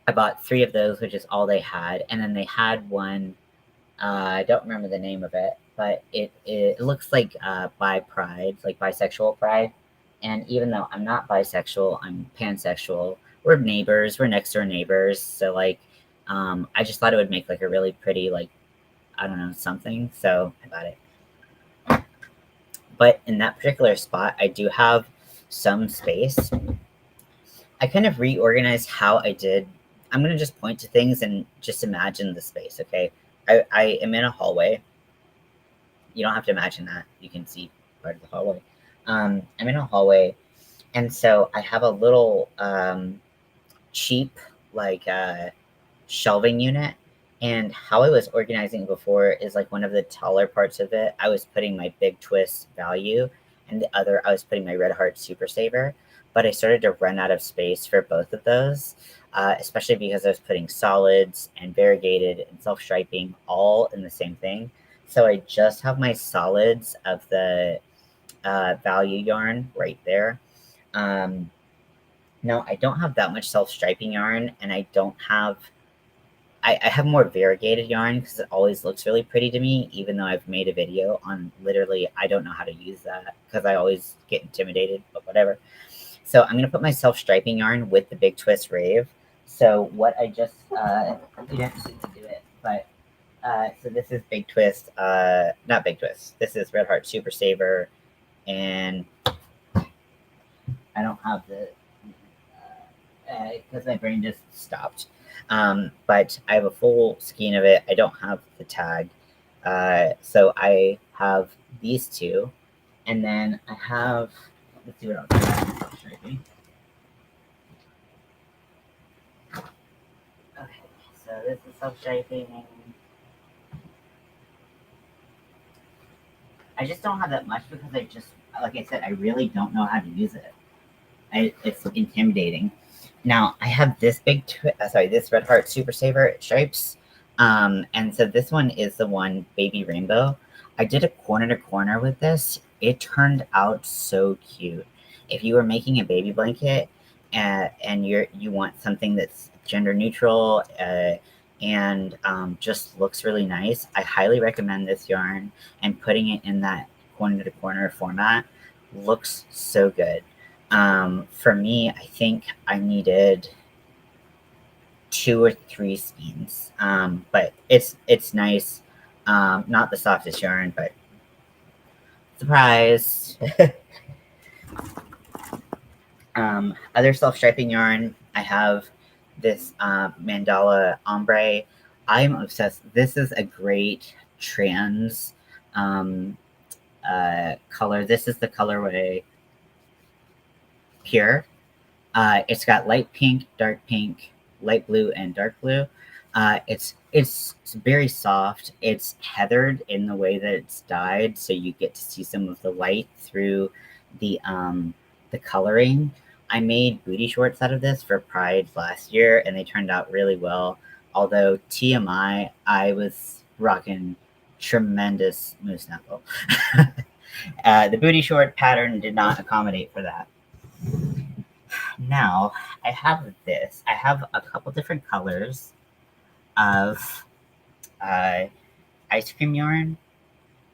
I bought 3 of those, which is all they had. And then they had one, I don't remember the name of it, but it looks like bi pride, like bisexual pride. And even though I'm not bisexual, I'm pansexual. We're neighbors, we're next door neighbors. So like, I just thought it would make like a really pretty, like, I don't know, something. So I bought it. But in that particular spot, I do have some space. I kind of reorganized how I did. I'm going to just point to things and just imagine the space, okay? I am in a hallway. You don't have to imagine that. You can see part of the hallway. I'm in a hallway, and so I have a little cheap, like, shelving unit. And how I was organizing before is like one of the taller parts of it, I was putting my Big Twist value, and the other, I was putting my Red Heart Super Saver. But I started to run out of space for both of those, especially because I was putting solids and variegated and self striping all in the same thing. So I just have my solids of the value yarn right there. No, I don't have that much self striping yarn, and I don't have I have more variegated yarn because it always looks really pretty to me, even though I've made a video on literally, I don't know how to use that because I always get intimidated, but whatever. So I'm going to put my self-striping yarn with the Big Twist Rave. So what I just, you don't see to do it, but, so this is Big Twist, not Big Twist, this is Red Heart Super Saver, and I don't have the, because my brain just stopped. But I have a full skein of it. I don't have the tag. So I have these two. And then I have, let's see what else I have self-striping. Okay, so this is self-striping. I just don't have that much because I just, like I said, I really don't know how to use it. It's intimidating. Now I have this this Red Heart Super Saver stripes, and so this one is the one Baby Rainbow. I did a corner to corner with this. It turned out so cute. If you were making a baby blanket, and you want something that's gender neutral, and just looks really nice, I highly recommend this yarn. And putting it in that corner to corner format looks so good. For me, I think I needed 2 or 3 skeins, but it's nice. Not the softest yarn, but surprise. Other self-striping yarn, I have this mandala ombre. I'm obsessed. This is a great trans color. This is the colorway Pure. It's got light pink, light blue, and dark blue. It's very soft. It's heathered in the way that it's dyed, so you get to see some of the light through the coloring. I made booty shorts out of this for Pride last year, and they turned out really well. Although TMI, I was rocking tremendous moose knuckle. The booty short pattern did not accommodate for that. Now, I have this. I have a couple different colors of ice cream yarn.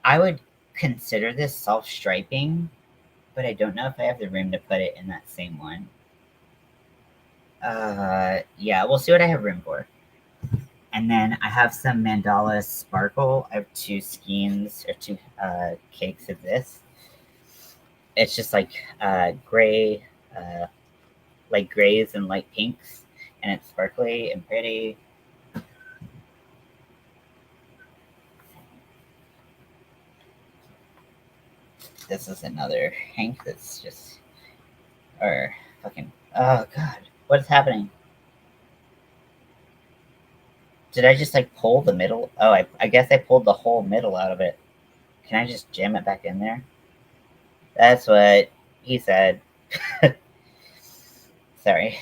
I would consider this self-striping, but I don't know if I have the room to put it in that same one. Yeah, we'll see what I have room for. And then I have some mandala sparkle. I have 2 skeins or 2 cakes of this. It's just like gray, light grays and light pinks, and it's sparkly and pretty. This is another hank that's just, or fucking, oh god, what is happening? Did I just like pull the middle? Oh, I guess I pulled the whole middle out of it. Can I just jam it back in there? That's what he said. Sorry.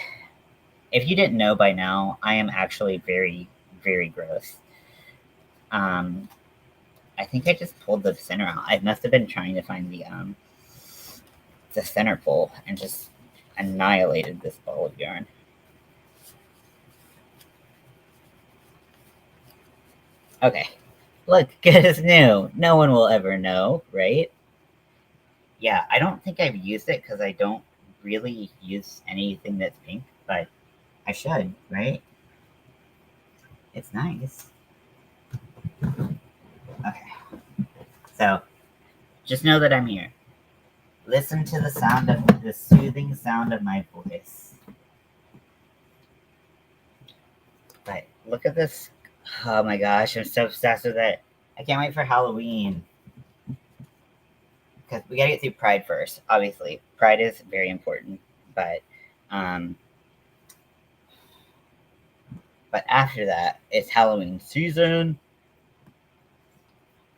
If you didn't know by now, I am actually very, very gross. I think I just pulled the center out. I must have been trying to find the center pull and just annihilated this ball of yarn. Okay. Look, good as new. No one will ever know, right? Yeah, I don't think I've used it because I don't really use anything that's pink, but I should, right? It's nice. Okay. So, just know that I'm here. Listen to the soothing sound of my voice. But look at this. Oh my gosh, I'm so obsessed with it. I can't wait for Halloween. Because we gotta get through Pride first, obviously. Pride is very important, but after that, it's Halloween season.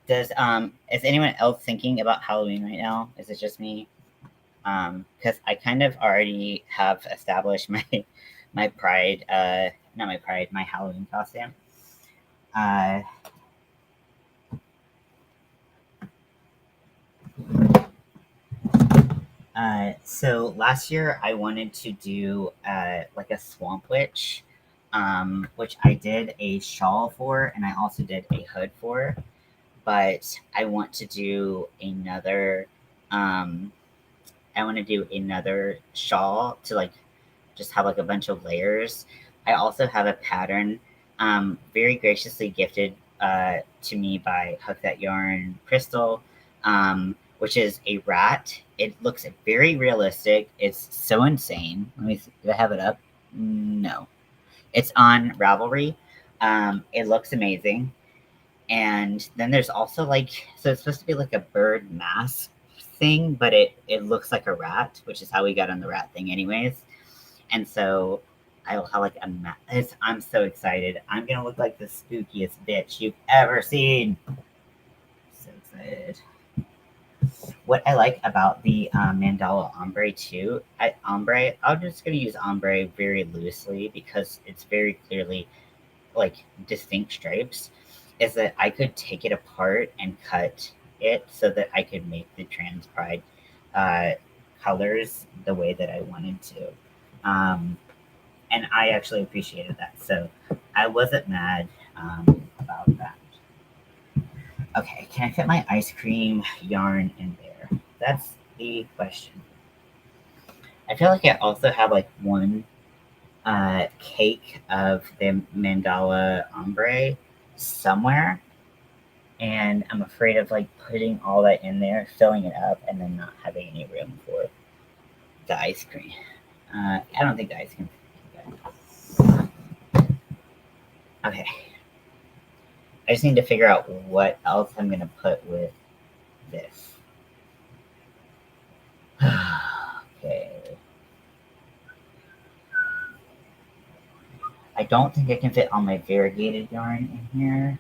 Is anyone else thinking about Halloween right now? Is it just me? Because I kind of already have established my Pride, not my Pride, my Halloween costume. So last year I wanted to do like a swamp witch which I did a shawl for, and I also did a hood for. But I want to do another. Um, I want to do another shawl to like just have like a bunch of layers. I also have a pattern, very graciously gifted to me by Hook That Yarn Crystal, which is a rat. It looks very realistic. It's so insane. Let me see. Do I have it up? No. It's on Ravelry. It looks amazing. And then there's also like, so it's supposed to be like a bird mask thing, but it looks like a rat, which is how we got on the rat thing, anyways. And so I will have like I'm so excited. I'm gonna look like the spookiest bitch you've ever seen. So excited. What I like about the mandala ombre too, I'm just gonna use ombre very loosely because it's very clearly like distinct stripes, is that I could take it apart and cut it so that I could make the trans pride uh, colors the way that I wanted to. And I actually appreciated that. So I wasn't mad about that. Okay, can I fit my ice cream yarn in there? That's the question. I feel like I also have like one cake of the mandala ombre somewhere, and I'm afraid of like putting all that in there, filling it up, and then not having any room for the ice cream. I don't think the ice cream. Okay, I just need to figure out what else I'm gonna put with this. Okay. I don't think I can fit all my variegated yarn in here.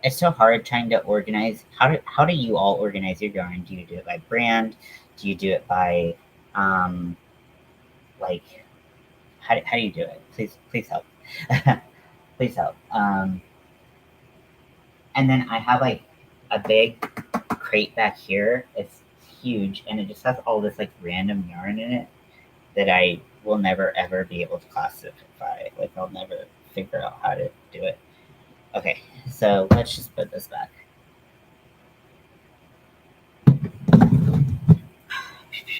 It's so hard trying to organize. How do you all organize your yarn? Do you do it by brand? Do you do it by like how do you do it? Please help. Please help. And then I have like a big crate back here. It's huge, and it just has all this like random yarn in it that I will never ever be able to classify. Like I'll never figure out how to do it. Okay, so let's just put this back.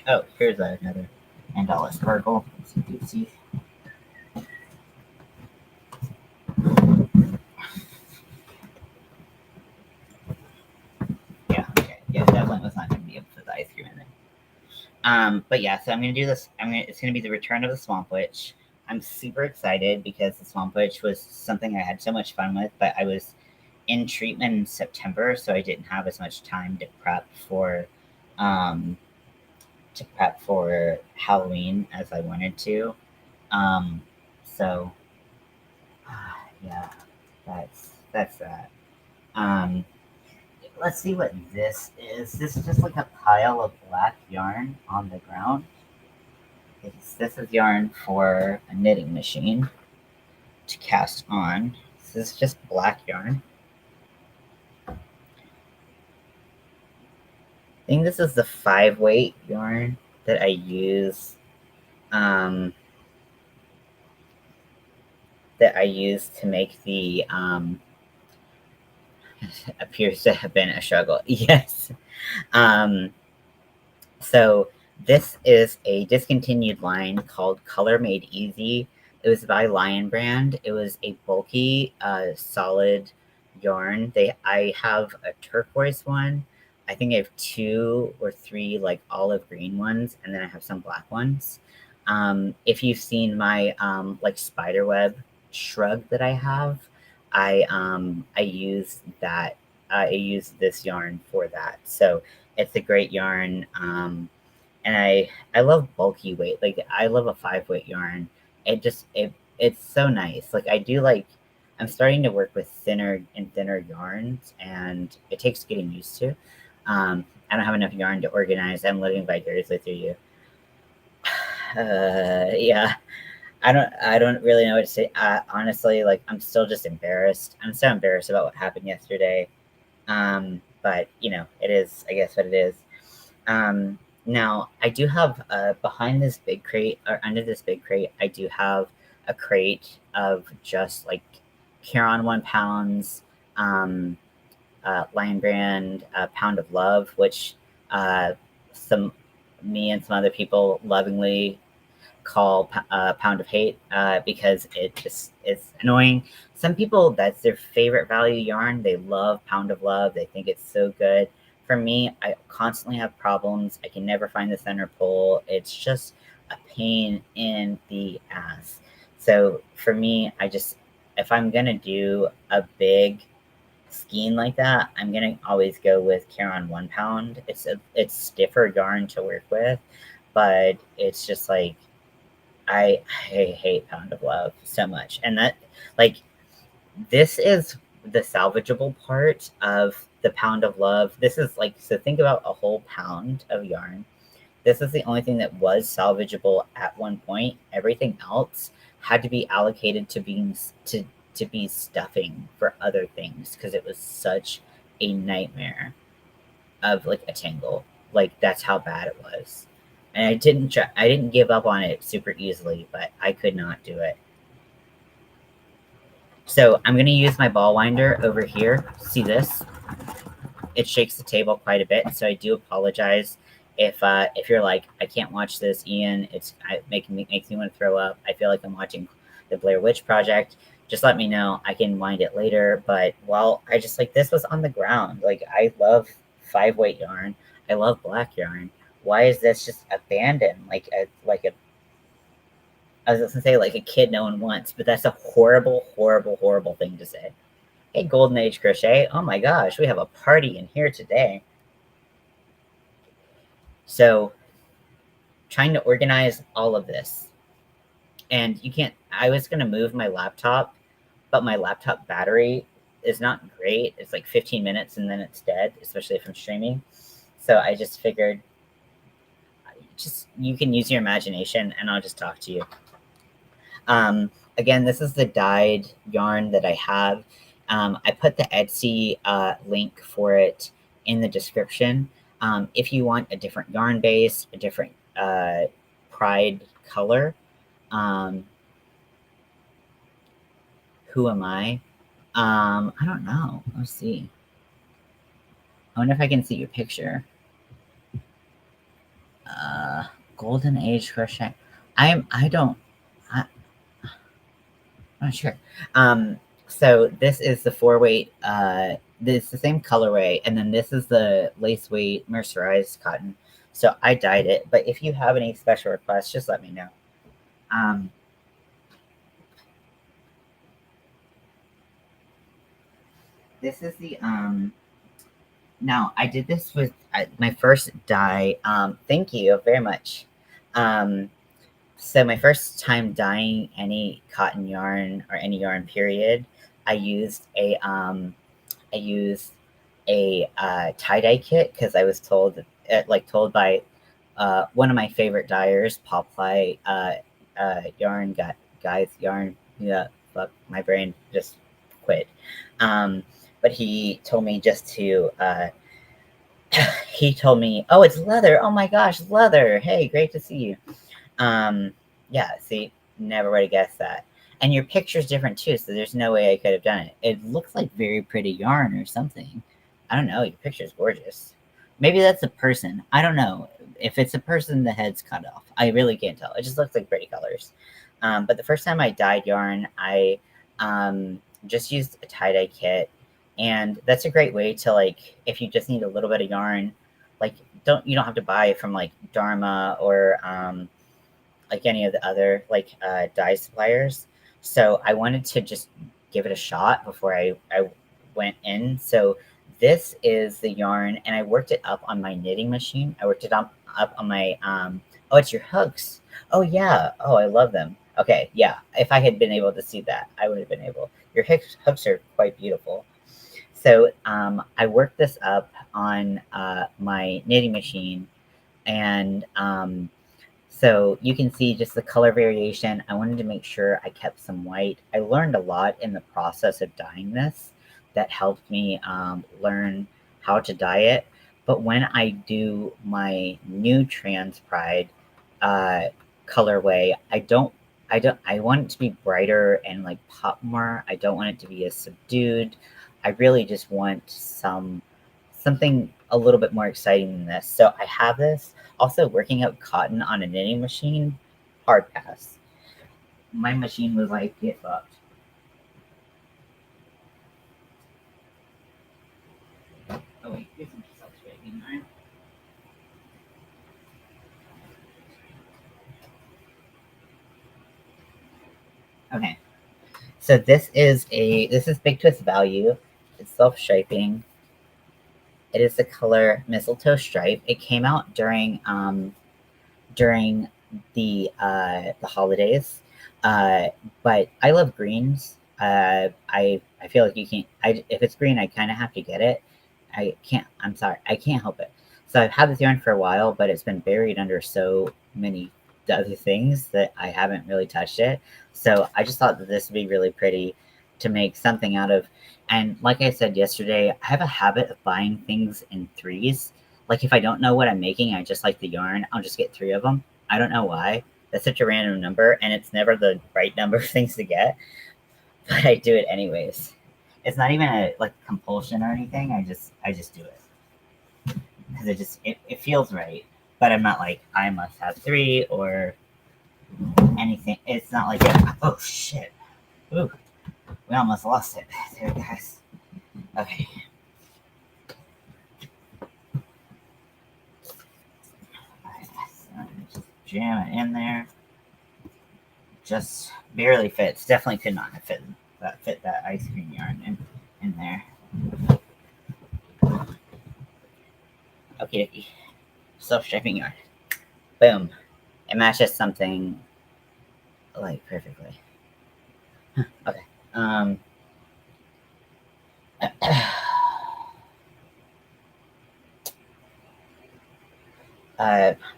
Oh, here's another mandala sparkle. Oopsie. Yeah, okay. Yeah, that one was not going to be able to put the ice cream in there. But yeah, so I'm going to do this. It's going to be the return of the Swamp Witch. I'm super excited because the Swamp Witch was something I had so much fun with, but I was in treatment in September, so I didn't have as much time um, to prep for Halloween as I wanted to. So yeah, that's that. Um, let's see what this is. This is just like a pile of black yarn on the ground. This is yarn for a knitting machine to cast on. This is just black yarn. I think this is the 5-weight yarn that I use. That I use to make the appears to have been a struggle. Yes. So this is a discontinued line called Color Made Easy. It was by Lion Brand. It was a bulky, solid yarn. I have a turquoise one. I think I have 2 or 3 like olive green ones, and then I have some black ones. If you've seen my like spiderweb shrug that I have, I use that. I use this yarn for that. So it's a great yarn. And I love bulky weight. Like I love a 5-weight yarn. It's so nice. Like I do like I'm starting to work with thinner and thinner yarns, and it takes getting used to. I don't have enough yarn to organize. I'm living vicariously through you. Yeah. I don't really know what to say. Honestly, like I'm still just embarrassed. I'm so embarrassed about what happened yesterday. But you know, it is, I guess, what it is. Now I do have behind this big crate or under this big crate, I do have a crate of just like Caron 1 pounds, Lion Brand Pound of Love, which some me and some other people lovingly call Pound of Hate because it just it's annoying. Some people, that's their favorite value yarn. They love Pound of Love. They think it's so good. For me, I constantly have problems. I can never find the center pole. It's just a pain in the ass. So for me, if I'm gonna do a big skein like that, I'm gonna always go with Caron 1 pound. It's stiffer yarn to work with, but it's just like I hate Pound of Love so much. And that, like, this is the salvageable part of the Pound of Love. This is like, so think about a whole pound of yarn. This is the only thing that was salvageable at one point. Everything else had to be allocated to being to be stuffing for other things because it was such a nightmare of like a tangle. Like that's how bad it was. And I didn't give up on it super easily, but I could not do it. So I'm gonna use my ball winder over here. See this? It shakes the table quite a bit, so I do apologize if you're like, I can't watch this, Ian. Makes me want to throw up. I feel like I'm watching the Blair Witch Project. Just let me know. I can wind it later. But I just like this was on the ground. Like I love 5-weight yarn. I love black yarn. Why is this just abandoned? I was gonna say like a kid no one wants, but that's a horrible, horrible, horrible thing to say. Hey, Golden Age Crochet. Oh my gosh, we have a party in here today. So, trying to organize all of this. And you can't, I was going to move my laptop, but my laptop battery is not great. It's like 15 minutes and then it's dead, especially if I'm streaming. So, I just figured, you can use your imagination and I'll just talk to you. Again, this is the dyed yarn that I have. I put the Etsy link for it in the description. If you want a different yarn base, a different pride color, who am I? I don't know. Let's see. I wonder if I can see your picture. Golden Age Crochet. I'm not sure. So this is the 4-weight. This is the same colorway, and then this is the lace weight mercerized cotton. So I dyed it, but if you have any special requests, just let me know. This is the now I did this with my first dye. Thank you very much. So my first time dyeing any cotton yarn or any yarn period, I used a tie-dye kit because I was told by one of my favorite dyers, Popfly yarn, guys yarn. Yeah, fuck, my brain just quit. But he told me just to he told me, oh, it's leather. Oh my gosh, leather. Hey, great to see you. Yeah, see, never would have guessed that. And your picture's different too, so there's no way I could have done it. It looks like very pretty yarn or something. I don't know, your picture's gorgeous. Maybe that's a person. I don't know. If it's a person, the head's cut off. I really can't tell. It just looks like pretty colors. But the first time I dyed yarn, I just used a tie-dye kit. And that's a great way to, like, if you just need a little bit of yarn, like, you don't have to buy it from, like, Dharma or, like, any of the other, like, dye suppliers. So I wanted to just give it a shot before I went in. So this is the yarn, and I worked it up on my knitting machine. I worked it up on my, oh, it's your hooks. Oh, yeah. Oh, I love them. Okay, yeah. If I had been able to see that, I would have been able. Your hooks are quite beautiful. So I worked this up on my knitting machine, and so you can see just the color variation. I wanted to make sure I kept some white. I learned a lot in the process of dyeing this that helped me learn how to dye it. But when I do my new Trans Pride colorway, I don't I want it to be brighter and like pop more. I don't want it to be as subdued. I really just want something a little bit more exciting than this. So I have this. Also, working out cotton on a knitting machine, hard pass. My machine was like, get fucked. Oh wait, here's some self-shaping yarn. Okay, so this is Big Twist Value. It's self-shaping. It is the color Mistletoe Stripe. It came out during the holidays. But I love greens. I feel like you can't. If it's green, I kind of have to get it. I can't. I'm sorry. I can't help it. So I've had this yarn for a while, but it's been buried under so many other things that I haven't really touched it. So I just thought that this would be really pretty to make something out of. And like I said yesterday, I have a habit of buying things in threes. Like if I don't know what I'm making, I just like the yarn, I'll just get 3 of them. I don't know why. That's such a random number, and it's never the right number of things to get, but I do it anyways. It's not even a like compulsion or anything. I just do it because it feels right. But I'm not like I must have 3 or anything. It's not like oh shit. Ooh, we almost lost it. There, guys. Okay. Just jam it in there. Just barely fits. Definitely could not have fit that ice cream yarn in there. Okay, self-striping yarn. Boom. It matches something like perfectly. Okay.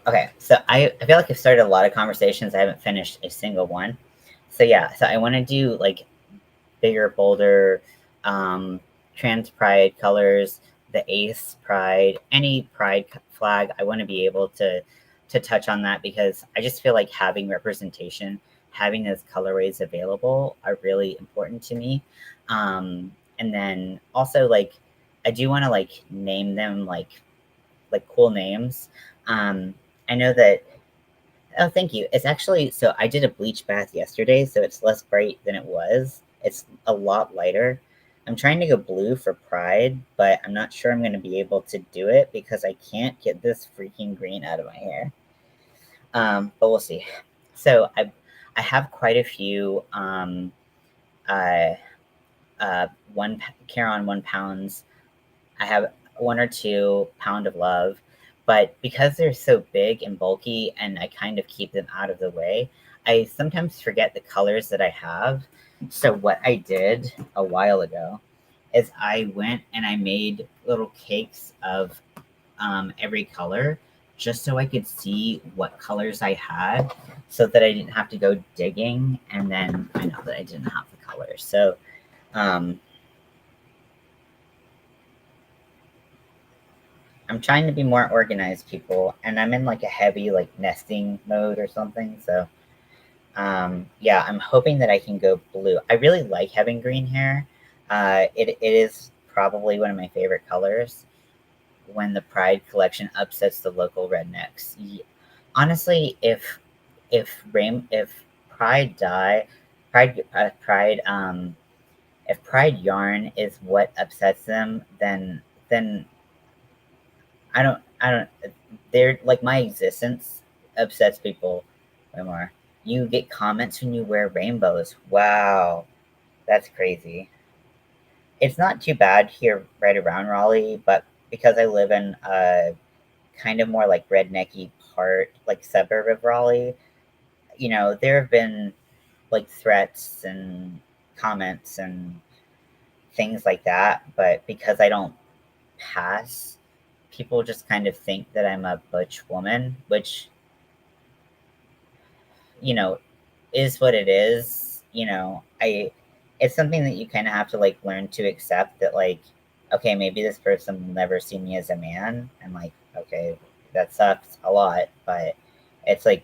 Okay, so I feel like I've started a lot of conversations. I haven't finished a single one. So yeah, so I want to do like bigger, bolder, trans pride colors, the ace pride, any pride flag. I want to be able to touch on that because I just feel like having representation, having those colorways available are really important to me. And then also like I do want to like name them like cool names. Um, I know that. Oh, thank you. It's actually so I did a bleach bath yesterday, so it's less bright than it was. It's a lot lighter. I'm trying to go blue for Pride, but I'm not sure I'm going to be able to do it because I can't get this freaking green out of my hair. But we'll see. So I have quite a few uh, 1 pounds. I have 1 or 2 pound of love, but because they're so big and bulky and I kind of keep them out of the way, I sometimes forget the colors that I have. So what I did a while ago is I went and I made little cakes of every color just so I could see what colors I had so that I didn't have to go digging and then find out that I didn't have the colors. So um, I'm trying to be more organized, people, and I'm in like a heavy like nesting mode or something. So, yeah, I'm hoping that I can go blue. I really like having green hair. It is probably one of my favorite colors. When the Pride collection upsets the local rednecks, honestly, if Pride die, Pride if Pride yarn is what upsets them, then I don't they're like my existence upsets people way more. You get comments when you wear rainbows. Wow, that's crazy. It's not too bad here right around Raleigh, but because I live in a kind of more like rednecky part, like suburb of Raleigh, there have been like threats and comments and things like that. But because I don't pass, people just kind of think that I'm a butch woman, which you know, is what it is. It's something that you kind of have to like learn to accept that like, okay, maybe this person will never see me as a man, and like, okay, that sucks a lot, but it's like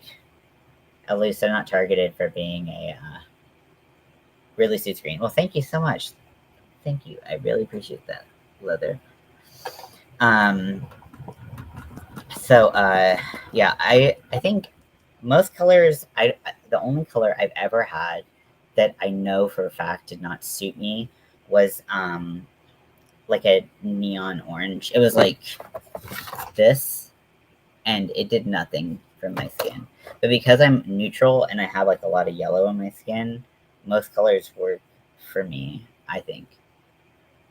At least I'm not targeted for being a really suits green. Well, thank you so much. Thank you. I really appreciate that, Leather. Um, so yeah, I think most colors, the only color I've ever had that I know for a fact did not suit me was like a neon orange. It was like this, and it did nothing for my skin. But because I'm neutral and I have like a lot of yellow on my skin, most colors work for me, I think.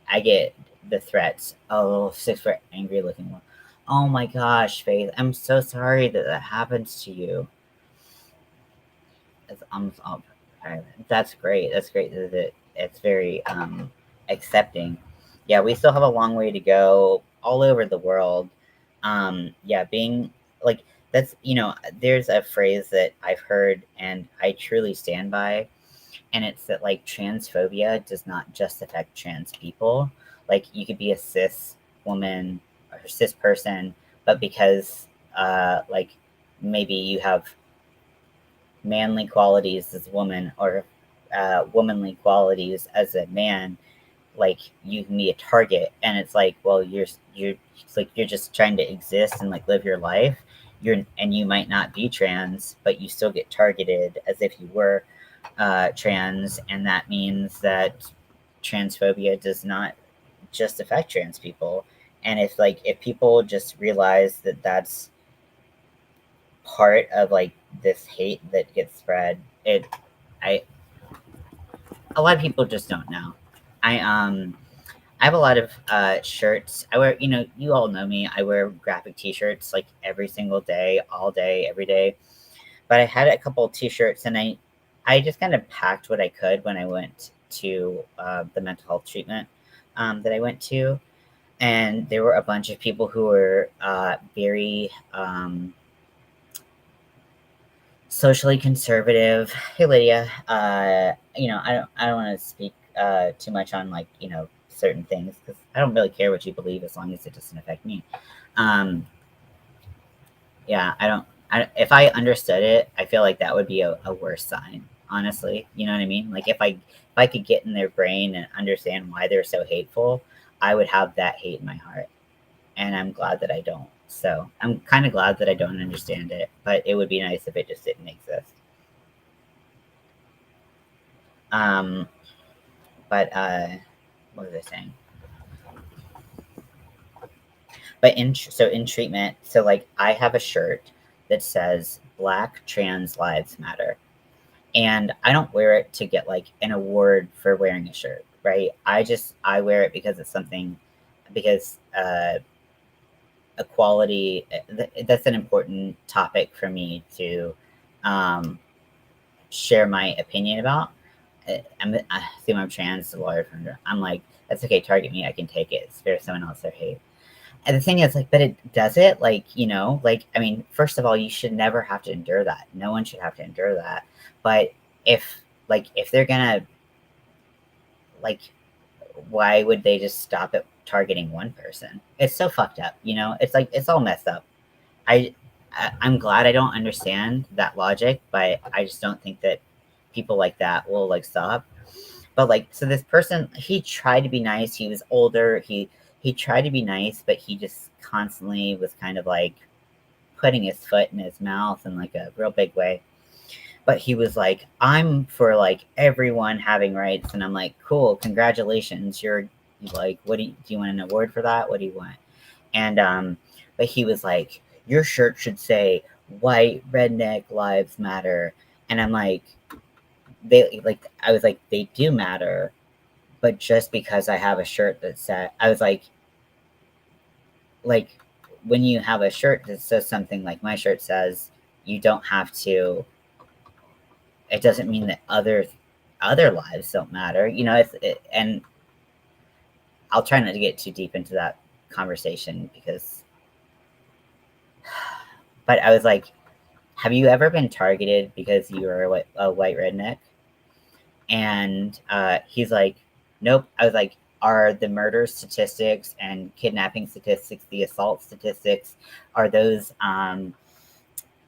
I get the threats. Oh, 6 for angry looking one. Oh my gosh, Faith, I'm so sorry that that happens to you. That's great. That's great that it's very accepting. Yeah, we still have a long way to go all over the world. Yeah, being like that's there's a phrase that I've heard and I truly stand by, and it's that like transphobia does not just affect trans people. Like you could be a cis woman or cis person, but because like maybe you have manly qualities as a woman or womanly qualities as a man, like you can be a target, and it's like, well, you're it's like you're just trying to exist and like live your life. You might not be trans, but you still get targeted as if you were trans, and that means that transphobia does not just affect trans people. And if people just realize that that's part of like this hate that gets spread, I a lot of people just don't know. I I have a lot of shirts. I wear, you all know me. I wear graphic T-shirts like every single day, all day, every day. But I had a couple of T-shirts, and I just kind of packed what I could when I went to the mental health treatment that I went to, and there were a bunch of people who were very socially conservative. Hey, Lydia. I don't want to speak too much on like certain things because I don't really care what you believe as long as it doesn't affect me. Um, yeah, I don't. If I understood it, I feel like that would be a worse sign. Honestly, you know what I mean? Like if I could get in their brain and understand why they're so hateful, I would have that hate in my heart, and I'm glad that I don't. So I'm kind of glad that I don't understand it, but it would be nice if it just didn't exist. Um, but what was I saying? But in treatment, so like I have a shirt that says Black Trans Lives Matter, and I don't wear it to get like an award for wearing a shirt, right? I wear it because it's something because equality that's an important topic for me to um, share my opinion about. I assume I'm trans, lawyer. I'm like, that's okay. Target me. I can take it. Spare someone else their hate. And the thing is, like, but it does it, like, like, I mean, first of all, you should never have to endure that. No one should have to endure that. But if they're gonna, like, why would they just stop at targeting one person? It's so fucked up, It's like, it's all messed up. I, I'm glad I don't understand that logic, but I just don't think that people like that will, like, stop. But like, so this person, he tried to be nice. He was older. He tried to be nice, but he just constantly was kind of like putting his foot in his mouth in like a real big way. But he was like, I'm for like everyone having rights, and I'm like, cool, congratulations. You're like, do you want an award for that? What do you want? And but he was like, your shirt should say white redneck lives matter. And I'm like, I was like, they do matter, but just because I have a shirt that said, I was like when you have a shirt that says something like my shirt says, you don't have to. It doesn't mean that other lives don't matter, and I'll try not to get too deep into that conversation because. But I was like, have you ever been targeted because you were a white redneck? And he's like, nope. I was like, are the murder statistics and kidnapping statistics, the assault statistics, are those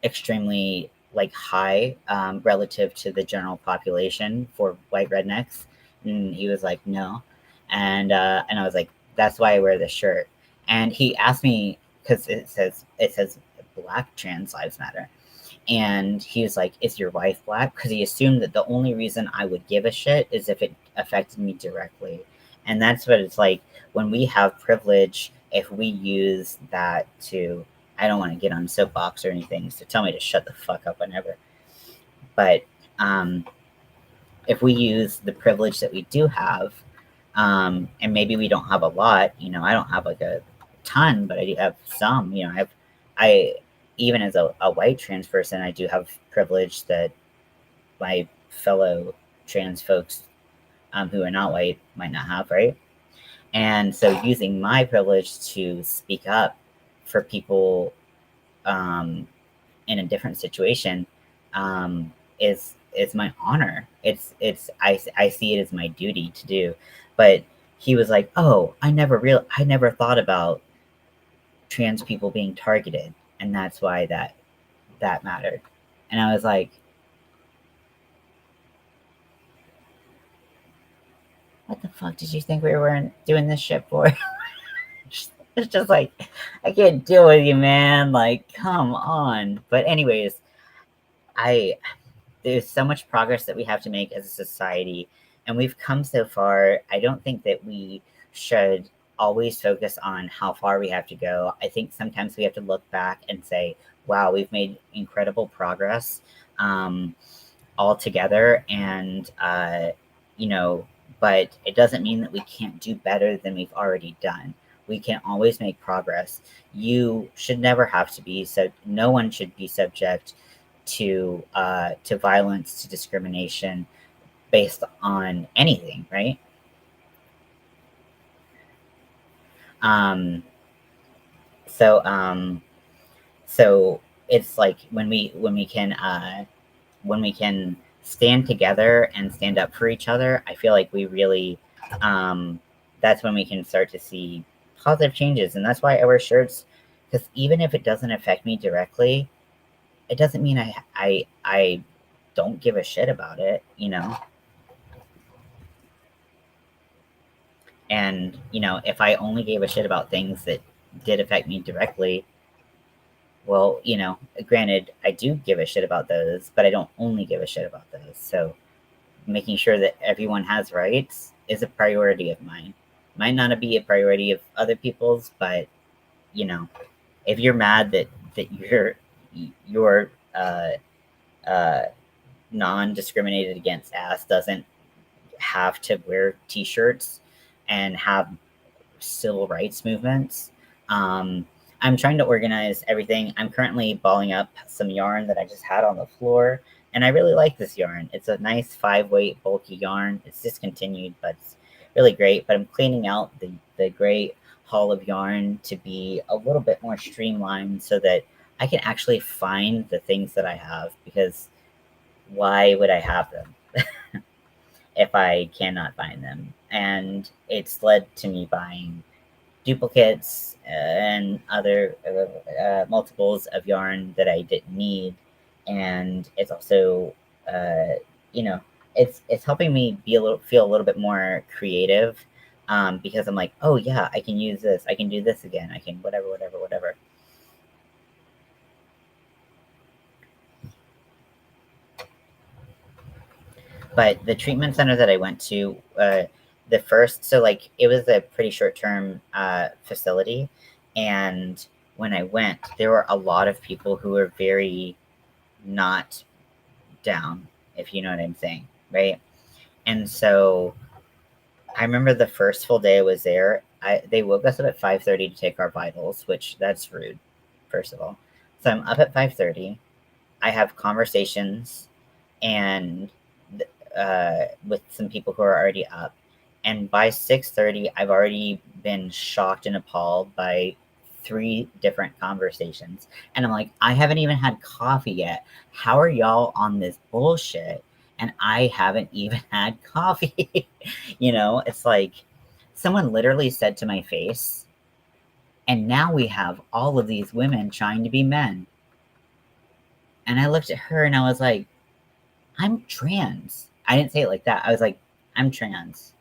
extremely like high relative to the general population for white rednecks? And he was like, no. And I was like, that's why I wear this shirt. And he asked me, because it says Black Trans Lives Matter. And he was like, is your wife black? Because he assumed that the only reason I would give a shit is if it affected me directly. And that's what it's like when we have privilege, if we use that to, I don't want to get on soapbox or anything, so tell me to shut the fuck up whenever. But um, if we use the privilege that we do have, and maybe we don't have a lot, I don't have like a ton, but I do have some, I, even as a white trans person, I do have privilege that my fellow trans folks who are not white might not have, right? And so using my privilege to speak up for people um, in a different situation is my honor. I see it as my duty to do. But he was like, "Oh, I never thought about trans people being targeted, and that's why that mattered." And I was like, "What the fuck did you think we were doing this shit for?" It's just like, I can't deal with you, man. Like, come on. But anyways, I there's so much progress that we have to make as a society, and we've come so far. I don't think that we should always focus on how far we have to go. I think sometimes we have to look back and say, wow, we've made incredible progress um, all together. And, but it doesn't mean that we can't do better than we've already done. We can always make progress. You should never have to be, so no one should be subject to violence, to discrimination based on anything, right? Um, so um, so it's like when we can stand together and stand up for each other, I feel like we really that's when we can start to see positive changes, and that's why I wear shirts, because even if it doesn't affect me directly, it doesn't mean I don't give a shit about it. And, if I only gave a shit about things that did affect me directly, well, granted, I do give a shit about those, but I don't only give a shit about those. So making sure that everyone has rights is a priority of mine. Might not be a priority of other people's, but, you know, if you're mad that your uh, non-discriminated against ass doesn't have to wear t-shirts and have civil rights movements. Um, I'm trying to organize everything. I'm currently balling up some yarn that I just had on the floor, and I really like this yarn. It's a nice 5-weight bulky yarn. It's discontinued, but it's really great. But I'm cleaning out the great haul of yarn to be a little bit more streamlined so that I can actually find the things that I have, because why would I have them if I cannot find them? And it's led to me buying duplicates and other multiples of yarn that I didn't need. And it's also, you know, it's helping me feel a little bit more creative, because I'm like, oh yeah, I can use this. I can do this again. I can whatever, whatever, whatever. But the treatment center that I went to, the first, so like it was a pretty short term facility. And when I went, there were a lot of people who were very not down, if you know what I'm saying, right? And so I remember the first full day I was there, they woke us up at 5:30 to take our vitals, which that's rude, first of all. So I'm up at 5:30. I have conversations and with some people who are already up. And by 6:30, I've already been shocked and appalled by 3 different conversations. And I'm like, I haven't even had coffee yet. How are y'all on this bullshit? And I haven't even had coffee. It's like someone literally said to my face, and now we have all of these women trying to be men. And I looked at her and I was like, I'm trans. I didn't say it like that. I was like, I'm trans.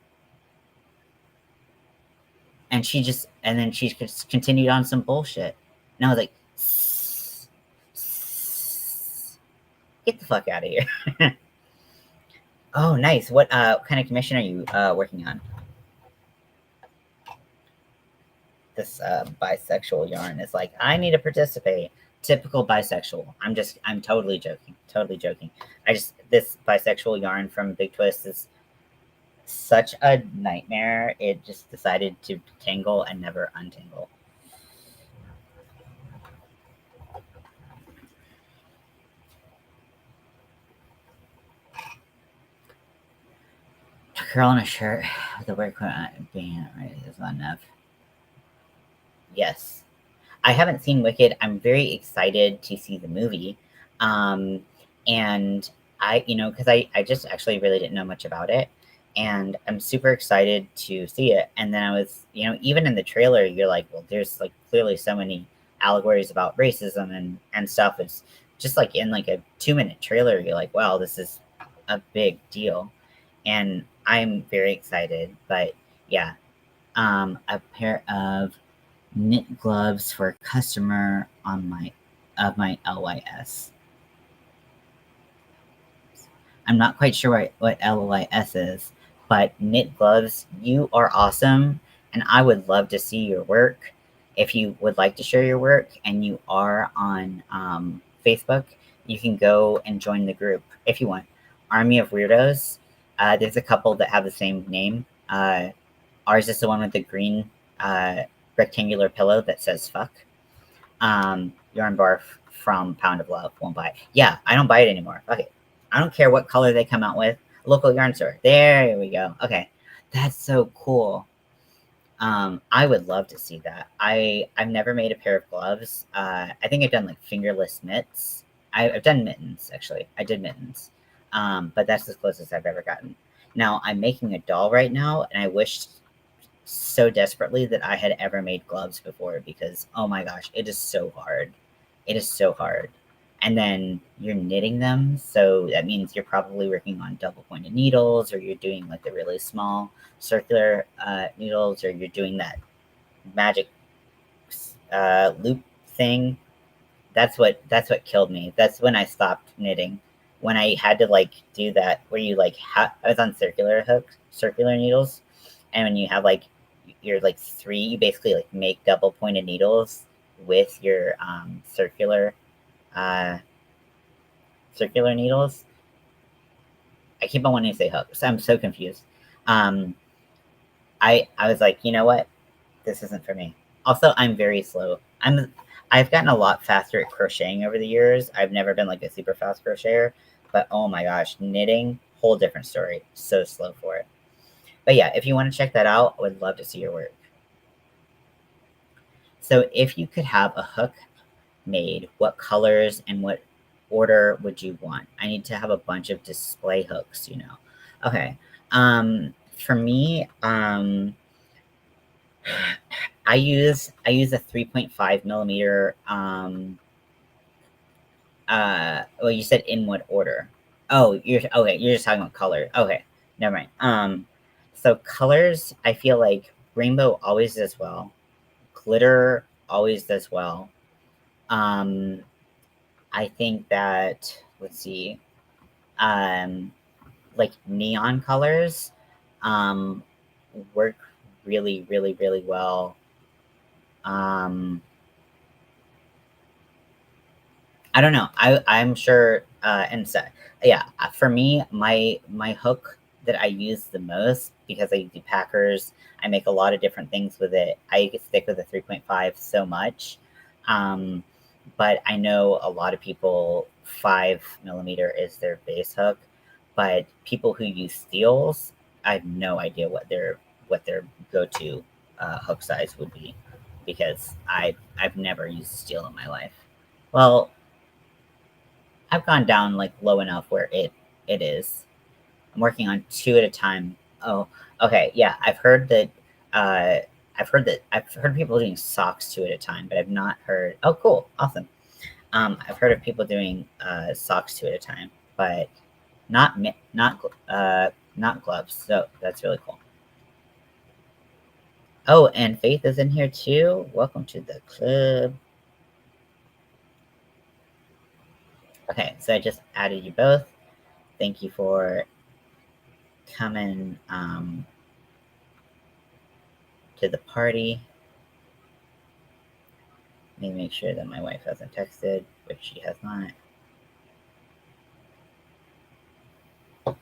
And then she just continued on some bullshit. And I was like, get the fuck out of here. Oh, nice. What kind of commission are you working on? This bisexual yarn is like, I need to participate. Typical bisexual. I'm totally joking. Totally joking. This bisexual yarn from Big Twist is such a nightmare. It just decided to tangle and never untangle. A girl in a shirt with a weird quote being right is not enough. Yes. I haven't seen Wicked. I'm very excited to see the movie. And because I just actually really didn't know much about it. And I'm super excited to see it. And then I was, even in the trailer, you're like, well, there's like clearly so many allegories about racism and stuff. It's just like in like a 2-minute trailer, you're like, wow, this is a big deal. And I'm very excited. But yeah, a pair of knit gloves for a customer on my LYS. I'm not quite sure what LYS is, but knit gloves, you are awesome, and I would love to see your work. If you would like to share your work and you are on Facebook, you can go and join the group if you want. Army of Weirdos. There's a couple that have the same name. Ours is the one with the green rectangular pillow that says fuck. Yarn Barf from Pound of Love won't buy it. Yeah, I don't buy it anymore. Okay. I don't care what color they come out with. Local yarn store. There we go. Okay. That's so cool. I would love to see that. I've never made a pair of gloves. I think I've done like fingerless mitts. I've done mittens, actually. I did mittens. But that's as close as I've ever gotten. Now, I'm making a doll right now, and I wish so desperately that I had ever made gloves before because, oh my gosh, it is so hard. It is so hard. And then you're knitting them, so that means you're probably working on double-pointed needles, or you're doing like the really small circular needles, or you're doing that magic loop thing. That's what killed me. That's when I stopped knitting. When I had to like do that, where you like I was on circular needles, and when you have like you're like three, you basically like make double pointed needles with your uh, circular needles. I keep on wanting to say hooks. I'm so confused. Um, I was like, you know what? This isn't for me. Also, I'm very slow. I've gotten a lot faster at crocheting over the years. I've never been like a super fast crocheter, but oh my gosh, knitting, whole different story. So slow for it. But yeah, if you want to check that out, I would love to see your work. So if you could have a hook made, what colors and what order would you want? I need to have a bunch of display hooks, Okay. For me, I use a 3.5 millimeter. Well, you said in what order? Oh, you're okay. You're just talking about color. Okay, never mind. So colors, I feel like rainbow always does well. Glitter always does well. I think that let's see, like neon colors, um, work really, really, really well. I don't know. I'm sure, and so yeah, for me, my hook that I use the most because I do packers, I make a lot of different things with it. I stick with a 3.5 so much, but I know a lot of people 5 millimeter is their base hook, but people who use steels, I have no idea what their go-to hook size would be because I've never used steel in my life. Well, I've gone down like low enough where it is. I'm working on two at a time. Oh, okay, yeah. Uh, I've heard people doing socks two at a time, but I've not heard. Oh, cool, awesome. I've heard of people doing socks 2 at a time, but not gloves. So that's really cool. Oh, and Faith is in here too. Welcome to the club. Okay, so I just added you both. Thank you for coming to the party. Let me make sure that my wife hasn't texted, which she has not. Oh,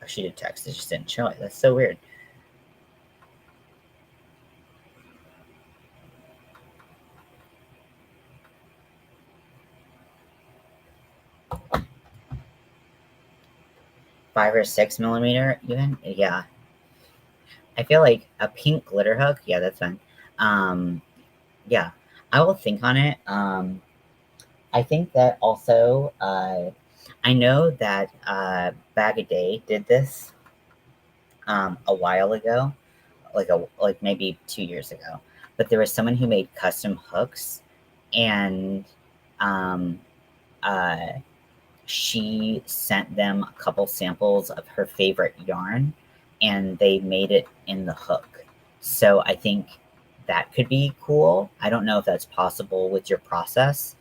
she did text, it just didn't show it. That's so weird. Five or 6 millimeter, even? Yeah. I feel like a pink glitter hook. Yeah, that's fine. Yeah, I will think on it. I think that also, I know that Bag a Day did this a while ago, like maybe 2 years ago. But there was someone who made custom hooks, and um, uh, she sent them a couple samples of her favorite yarn, and they made it in the hook. So I think that could be cool. I don't know if that's possible with your process,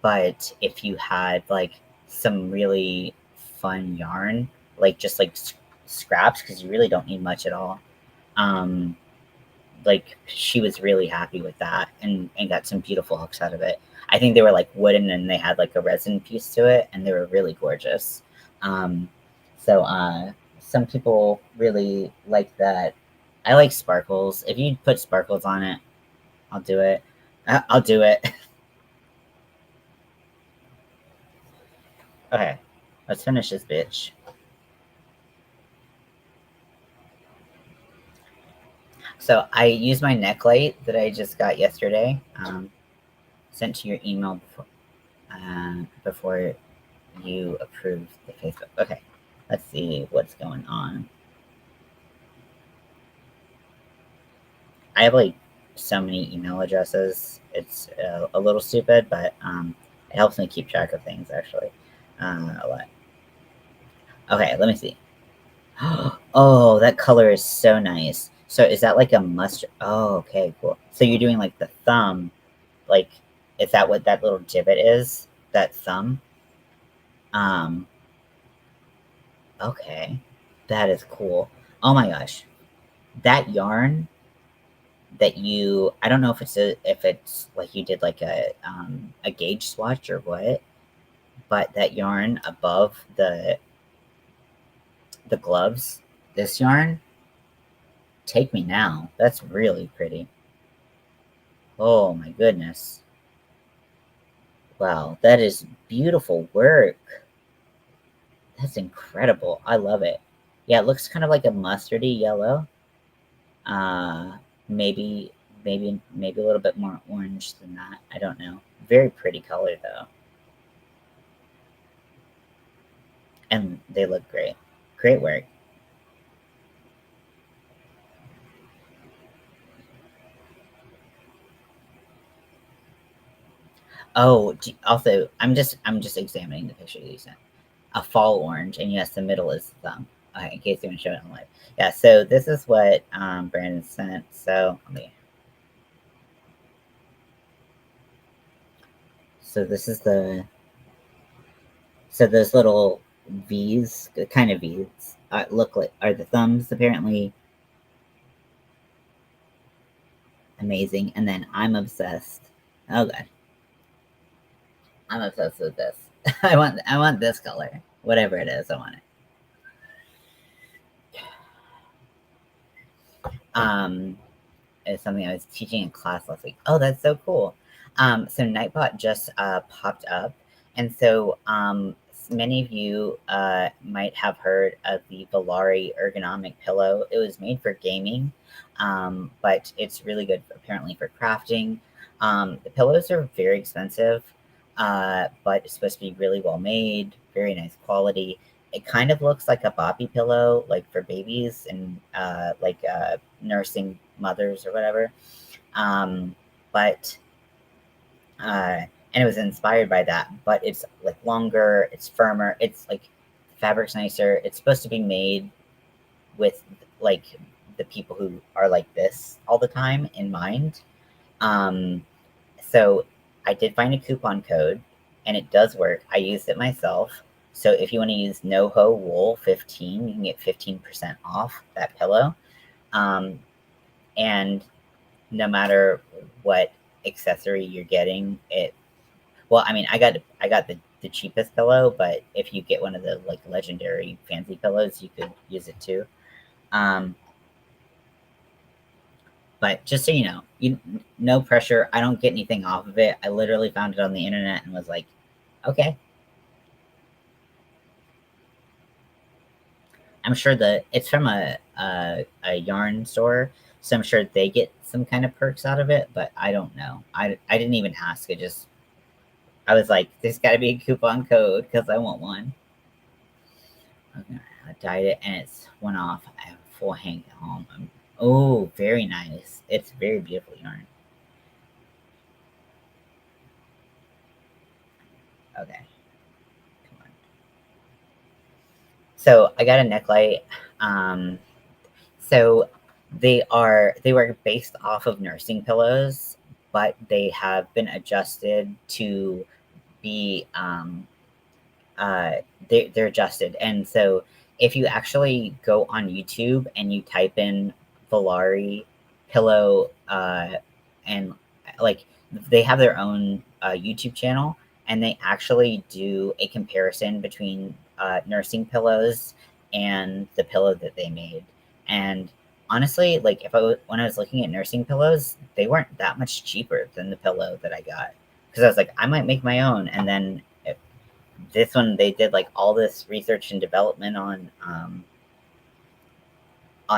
but if you had like some really fun yarn, like just like scraps, because you really don't need much at all. Um, like she was really happy with that, and got some beautiful hooks out of it. I think they were like wooden, and they had like a resin piece to it, and they were really gorgeous. Um, so some people really like that. I like sparkles. If you put sparkles on it, I'll do it. I'll do it. Okay, let's finish this bitch. So I used my neck light that I just got yesterday, sent to your email before you approved the Facebook. Okay, let's see what's going on. I have like so many email addresses. It's a little stupid, but it helps me keep track of things actually a lot. Okay, let me see. Oh, that color is so nice. So is that like a mustard? Oh, okay, cool. So you're doing like the thumb, like, is that what that little divot is? That thumb? Um, okay. That is cool. Oh my gosh. That yarn that you, I don't know if it's like you did like a gauge swatch or what, but that yarn above the gloves, this yarn, take me now. That's really pretty. Oh my goodness. Wow, that is beautiful work. That's incredible. I love it. Yeah, it looks kind of like a mustardy yellow. Uh, maybe, maybe a little bit more orange than that. I don't know. Very pretty color though, and they look great. Great work. Oh, also, I'm just examining the picture that you sent. A fall orange, and yes, the middle is the thumb. Okay, in case you want to show it on live. Yeah, so this is what Brandon sent. So let me. So this is the. So those little V's, kind of V's, look like are the thumbs. Apparently, amazing. And then I'm obsessed. Oh god, I'm obsessed with this. I want this color, whatever it is. I want it. Is something I was teaching in class last week. Oh, that's so cool. So Nightbot just popped up, and so many of you might have heard of the Volare ergonomic pillow. It was made for gaming, but it's really good apparently for crafting. The pillows are very expensive, but it's supposed to be really well made, very nice quality. it kind of looks like a boppy pillow, like for babies and nursing mothers or whatever. But and it was inspired by that. But it's like longer, it's firmer, it's like fabric's nicer. It's supposed to be made with like the people who are like this all the time in mind. Um, so I did find a coupon code, and it does work. I used it myself. So if you want to use NoHo Wool 15, you can get 15% off that pillow. And no matter what accessory you're getting, it well, I mean, I got the cheapest pillow, but if you get one of the like legendary fancy pillows, you could use it too. Um, but just so you know, no pressure. I don't get anything off of it. I literally found it on the internet and was like, okay. I'm sure that it's from a yarn store, so I'm sure they get some kind of perks out of it, but I don't know. I didn't even ask. I was like, there's got to be a coupon code because I want one. Okay, I dyed it and it's went off. I have a full hang at home. Oh, very nice. It's very beautiful yarn. Okay. Come on. So I got a necklight. So they were based off of nursing pillows, but they have been adjusted to be they're adjusted. And so if you actually go on YouTube and you type in Volari pillow and like they have their own YouTube channel, and they actually do a comparison between nursing pillows and the pillow that they made. And honestly, like when I was looking at nursing pillows, they weren't that much cheaper than the pillow that I got, because I was like, I might make my own. And then this one, they did like all this research and development on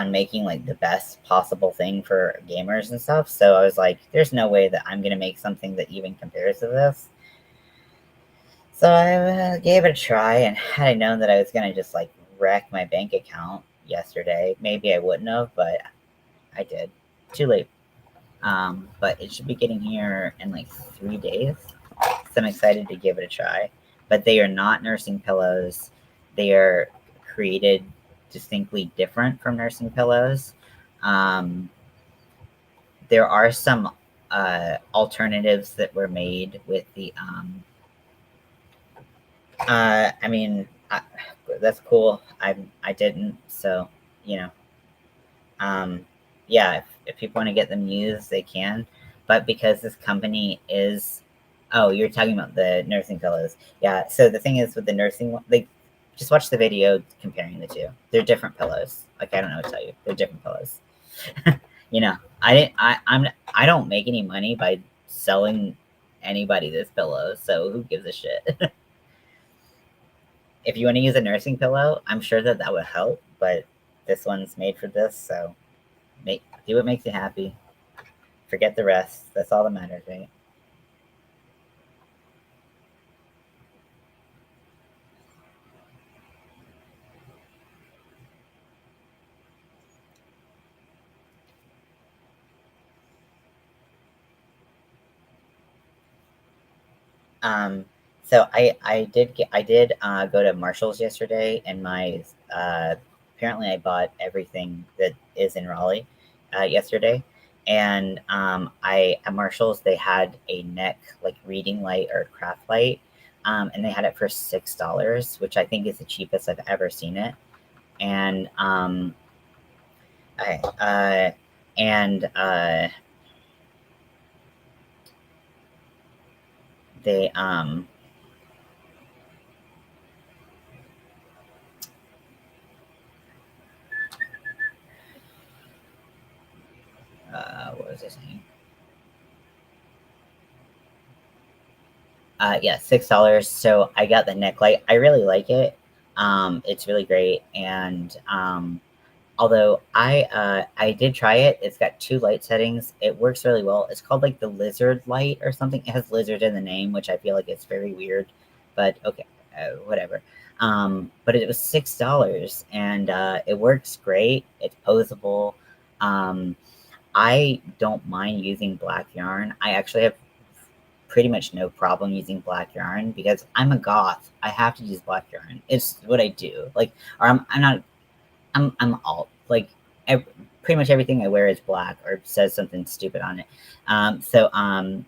making like the best possible thing for gamers and stuff. So I was like, there's no way that I'm gonna make something that even compares to this. So I gave it a try, and had I known that I was gonna just like wreck my bank account yesterday, maybe I wouldn't have, but I did. Too late. But it should be getting here in like 3 days. So I'm excited to give it a try. But they are not nursing pillows. They are created distinctly different from nursing pillows. Um, there are some alternatives that were made with the. I mean, that's cool. I didn't, so you know. Um, yeah, if people want to get them used, they can. But because this company is, oh, you're talking about the nursing pillows. Yeah. So the thing is with the nursing one, like, just watch the video comparing the two. They're different pillows. Like, I don't know what to tell you. They're different pillows. You know, I don't make any money by selling anybody this pillow. So who gives a shit? If you want to use a nursing pillow, I'm sure that that would help. But this one's made for this, so do what makes you happy. Forget the rest. That's all that matters, right? Um, so I did go to Marshall's yesterday, and my apparently I bought everything that is in Raleigh yesterday, and I at Marshall's they had a neck like reading light or craft light, and they had it for $6, which I think is the cheapest I've ever seen it, and I and they what was I saying? Yeah, $6. So I got the neck light. I really like it. It's really great. And although I did try it, it's got two light settings. It works really well. It's called like the lizard light or something. It has lizard in the name, which I feel like it's very weird, but okay, whatever. But it was $6, and it works great. It's posable. I don't mind using black yarn. I actually have pretty much no problem using black yarn because I'm a goth. I have to use black yarn. It's what I do. Like, or I'm not. I'm alt. Like, pretty much everything I wear is black or says something stupid on it. So I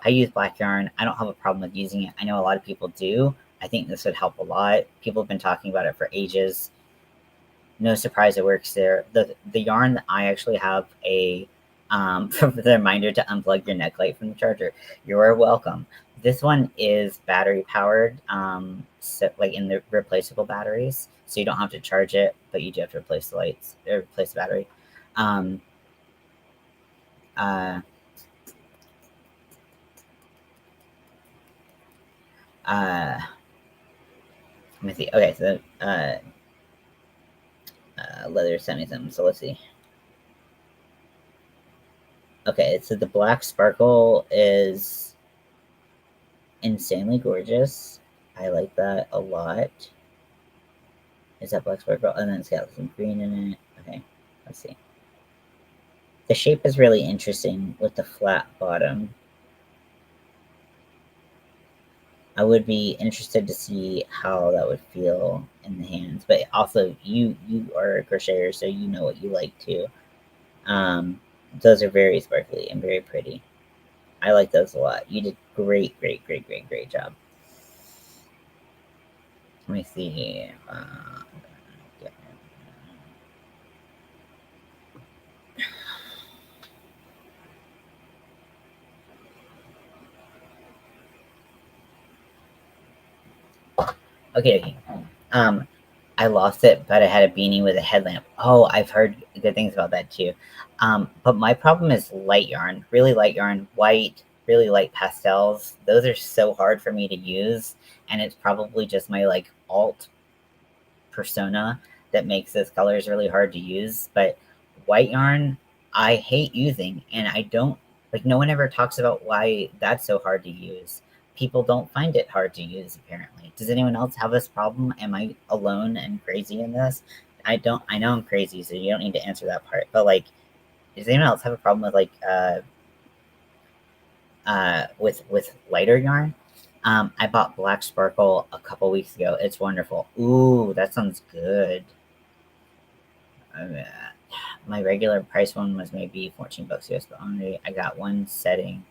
use black yarn. I don't have a problem with using it. I know a lot of people do. I think this would help a lot. People have been talking about it for ages. No surprise it works there. The yarn that I actually have a the reminder to unplug your neck light from the charger. You are welcome. This one is battery powered, so like in the replaceable batteries, so you don't have to charge it, but you do have to replace the lights or replace the battery. Um, uh, uh, Let me see. Okay, so Leather sent me something, so let's see. Okay, so the black sparkle is insanely gorgeous. I like that a lot. Is that black sparkle? And then it's got some green in it. Okay, let's see. The shape is really interesting with the flat bottom. I would be interested to see how that would feel in the hands. But also, you are a crocheter, so you know what you like too. Those are very sparkly and very pretty. I like those a lot. You did great job. Let me see. Okay. I lost it, but I had a beanie with a headlamp. Oh, I've heard good things about that too. But my problem is light yarn, really light yarn, white, really light pastels. Those are so hard for me to use, and it's probably just my like alt persona that makes those colors really hard to use. But white yarn, I hate using, and I don't like. No one ever talks about why that's so hard to use. People don't find it hard to use, apparently. Does anyone else have this problem? Am I alone and crazy in this? I don't. I know I'm crazy, so you don't need to answer that part. But like, does anyone else have a problem with like with lighter yarn? I bought Black Sparkle a couple weeks ago. It's wonderful. Ooh, that sounds good. My regular price one was maybe $14 US, but only I got one setting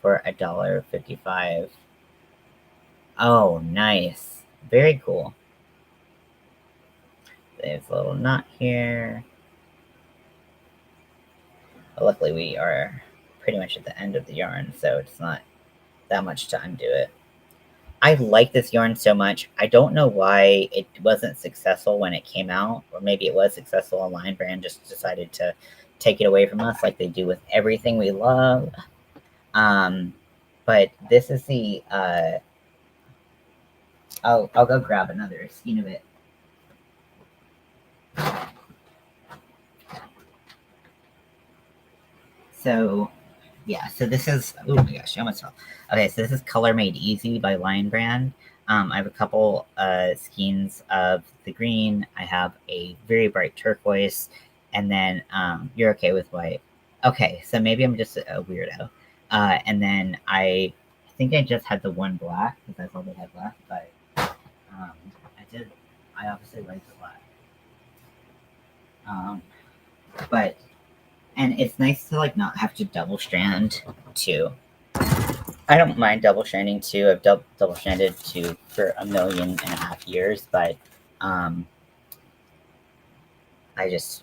for $1.55. Oh, nice. Very cool. There's a little knot here. But luckily, we are pretty much at the end of the yarn, so it's not that much to undo it. I like this yarn so much. I don't know why it wasn't successful when it came out, or maybe it was successful and Lion Brand just decided to take it away from us like they do with everything we love. But this is the I'll go grab another skein of it. So yeah, so this is, oh my gosh, I almost fell. Okay, so this is Color Made Easy by Lion Brand. I have a couple skeins of the green. I have a very bright turquoise, and then you're okay with white. Okay, so maybe I'm just a weirdo. And then I think I just had the one black because that's all they had left, but I obviously like the black. But and it's nice to like not have to double strand too. I don't mind double stranding too. I've double stranded too for 1.5 years, but it's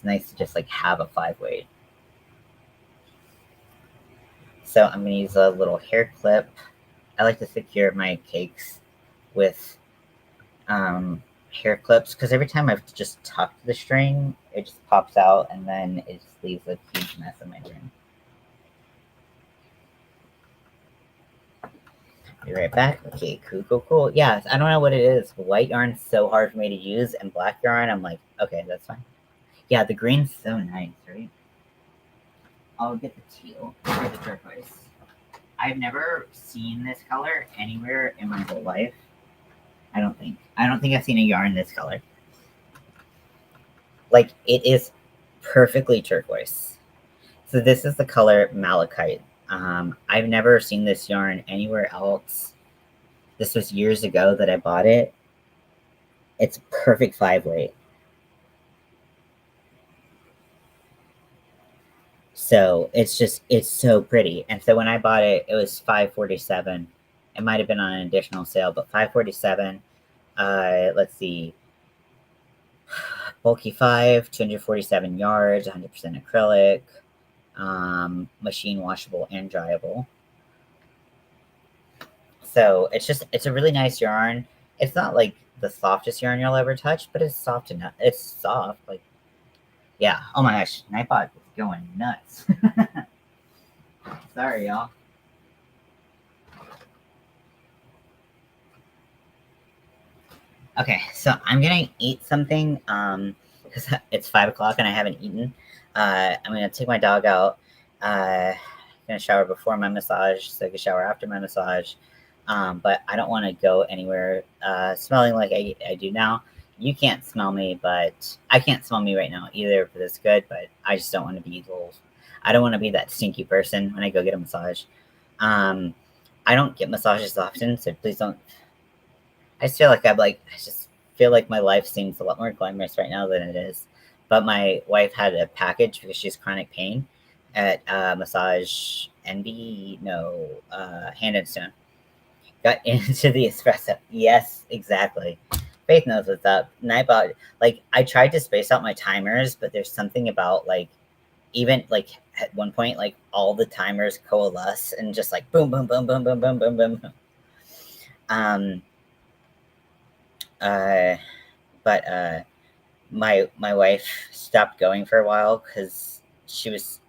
nice to just like have a 5-weight. So I'm gonna use a little hair clip. I like to secure my cakes with hair clips because every time I've just tucked the string, it just pops out and then it just leaves a huge mess in my room. Be right back. Okay, cool. Yeah, I don't know what it is. White yarn's so hard for me to use, and black yarn, I'm like, okay, that's fine. Yeah, the green's so nice, right? I'll get the teal or the turquoise. I've never seen this color anywhere in my whole life. I don't think I've seen a yarn this color. Like, it is perfectly turquoise. So this is the color Malachite. I've never seen this yarn anywhere else. This was years ago that I bought it. It's perfect 5 weight. So it's so pretty. And so when I bought it, it was $5.47. It might have been on an additional sale, but $5.47. Let's see. Bulky 5, 247 yards, 100% acrylic, machine washable and dryable. So it's a really nice yarn. It's not like the softest yarn you'll ever touch, but it's soft enough. It's soft. Like, yeah. Oh my gosh, Nightbot is going nuts. Sorry, y'all. Okay, so I'm gonna eat something because it's 5 o'clock and I haven't eaten. I'm gonna take my dog out. I'm gonna shower before my massage, so I can shower after my massage. But I don't want to go anywhere smelling like I do now. You can't smell me, but I can't smell me right now either, but it's good. But I just don't want to be I don't want to be that stinky person when I go get a massage. I don't get massages often, so please don't. I just feel like I just feel like my life seems a lot more glamorous right now than it is. But my wife had a package because she's chronic pain at Massage NB, no, Hand and Stone. Got into the espresso. Yes, exactly. Faith knows what's up. Nightbot, like, I tried to space out my timers, but there's something about, like, even, like, at one point, like, all the timers coalesce and just, like, boom, boom, boom, boom, boom, boom, boom, boom. But my wife stopped going for a while because she was,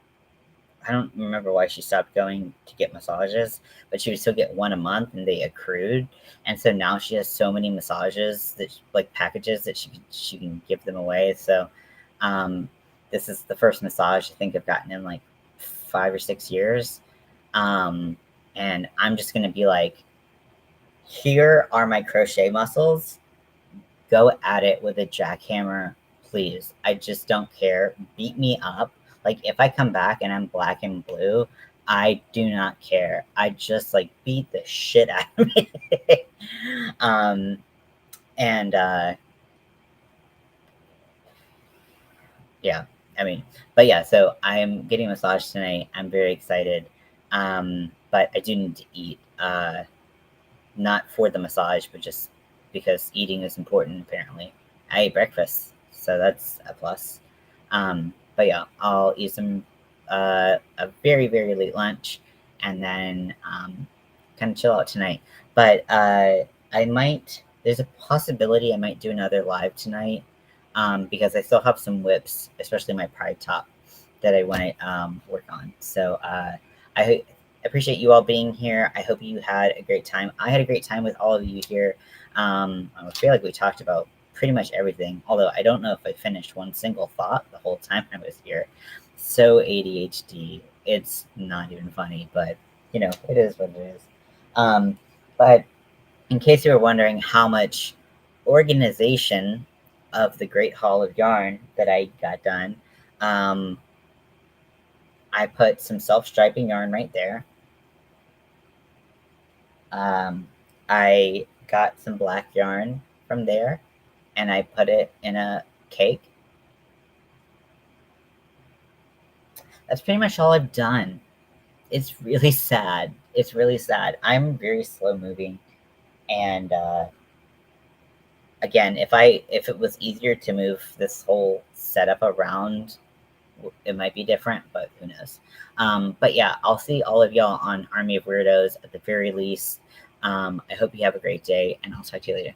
I don't remember why she stopped going to get massages, but she would still get one a month and they accrued. And so now she has so many massages that like packages that she can give them away. So this is the first massage I think I've gotten in like 5 or 6 years. And I'm just gonna be like, here are my crochet muscles. Go at it with a jackhammer, please. I just don't care. Beat me up. Like, if I come back and I'm black and blue, I do not care. I just, like, beat the shit out of me. Yeah, I mean, but yeah, so I am getting a massage tonight. I'm very excited. But I do need to eat, not for the massage, but just because eating is important, apparently. I ate breakfast, so that's a plus. But yeah, I'll eat some a very, very late lunch and then kind of chill out tonight. But there's a possibility I might do another live tonight because I still have some whips, especially my pride top, that I want to work on. So I appreciate you all being here. I hope you had a great time. I had a great time with all of you here. I feel like we talked about pretty much everything, although I don't know if I finished one single thought the whole time I was here. So ADHD, it's not even funny, but you know, it is what it is. But in case you were wondering how much organization of the Great Hall of Yarn that I got done, I put some self-striping yarn right there. I got some black yarn from there and I put it in a cake. That's pretty much all I've done. It's really sad. It's really sad. I'm very slow moving. And again, if it was easier to move this whole setup around, it might be different, but who knows. But yeah, I'll see all of y'all on Army of Weirdos at the very least. I hope you have a great day, and I'll talk to you later.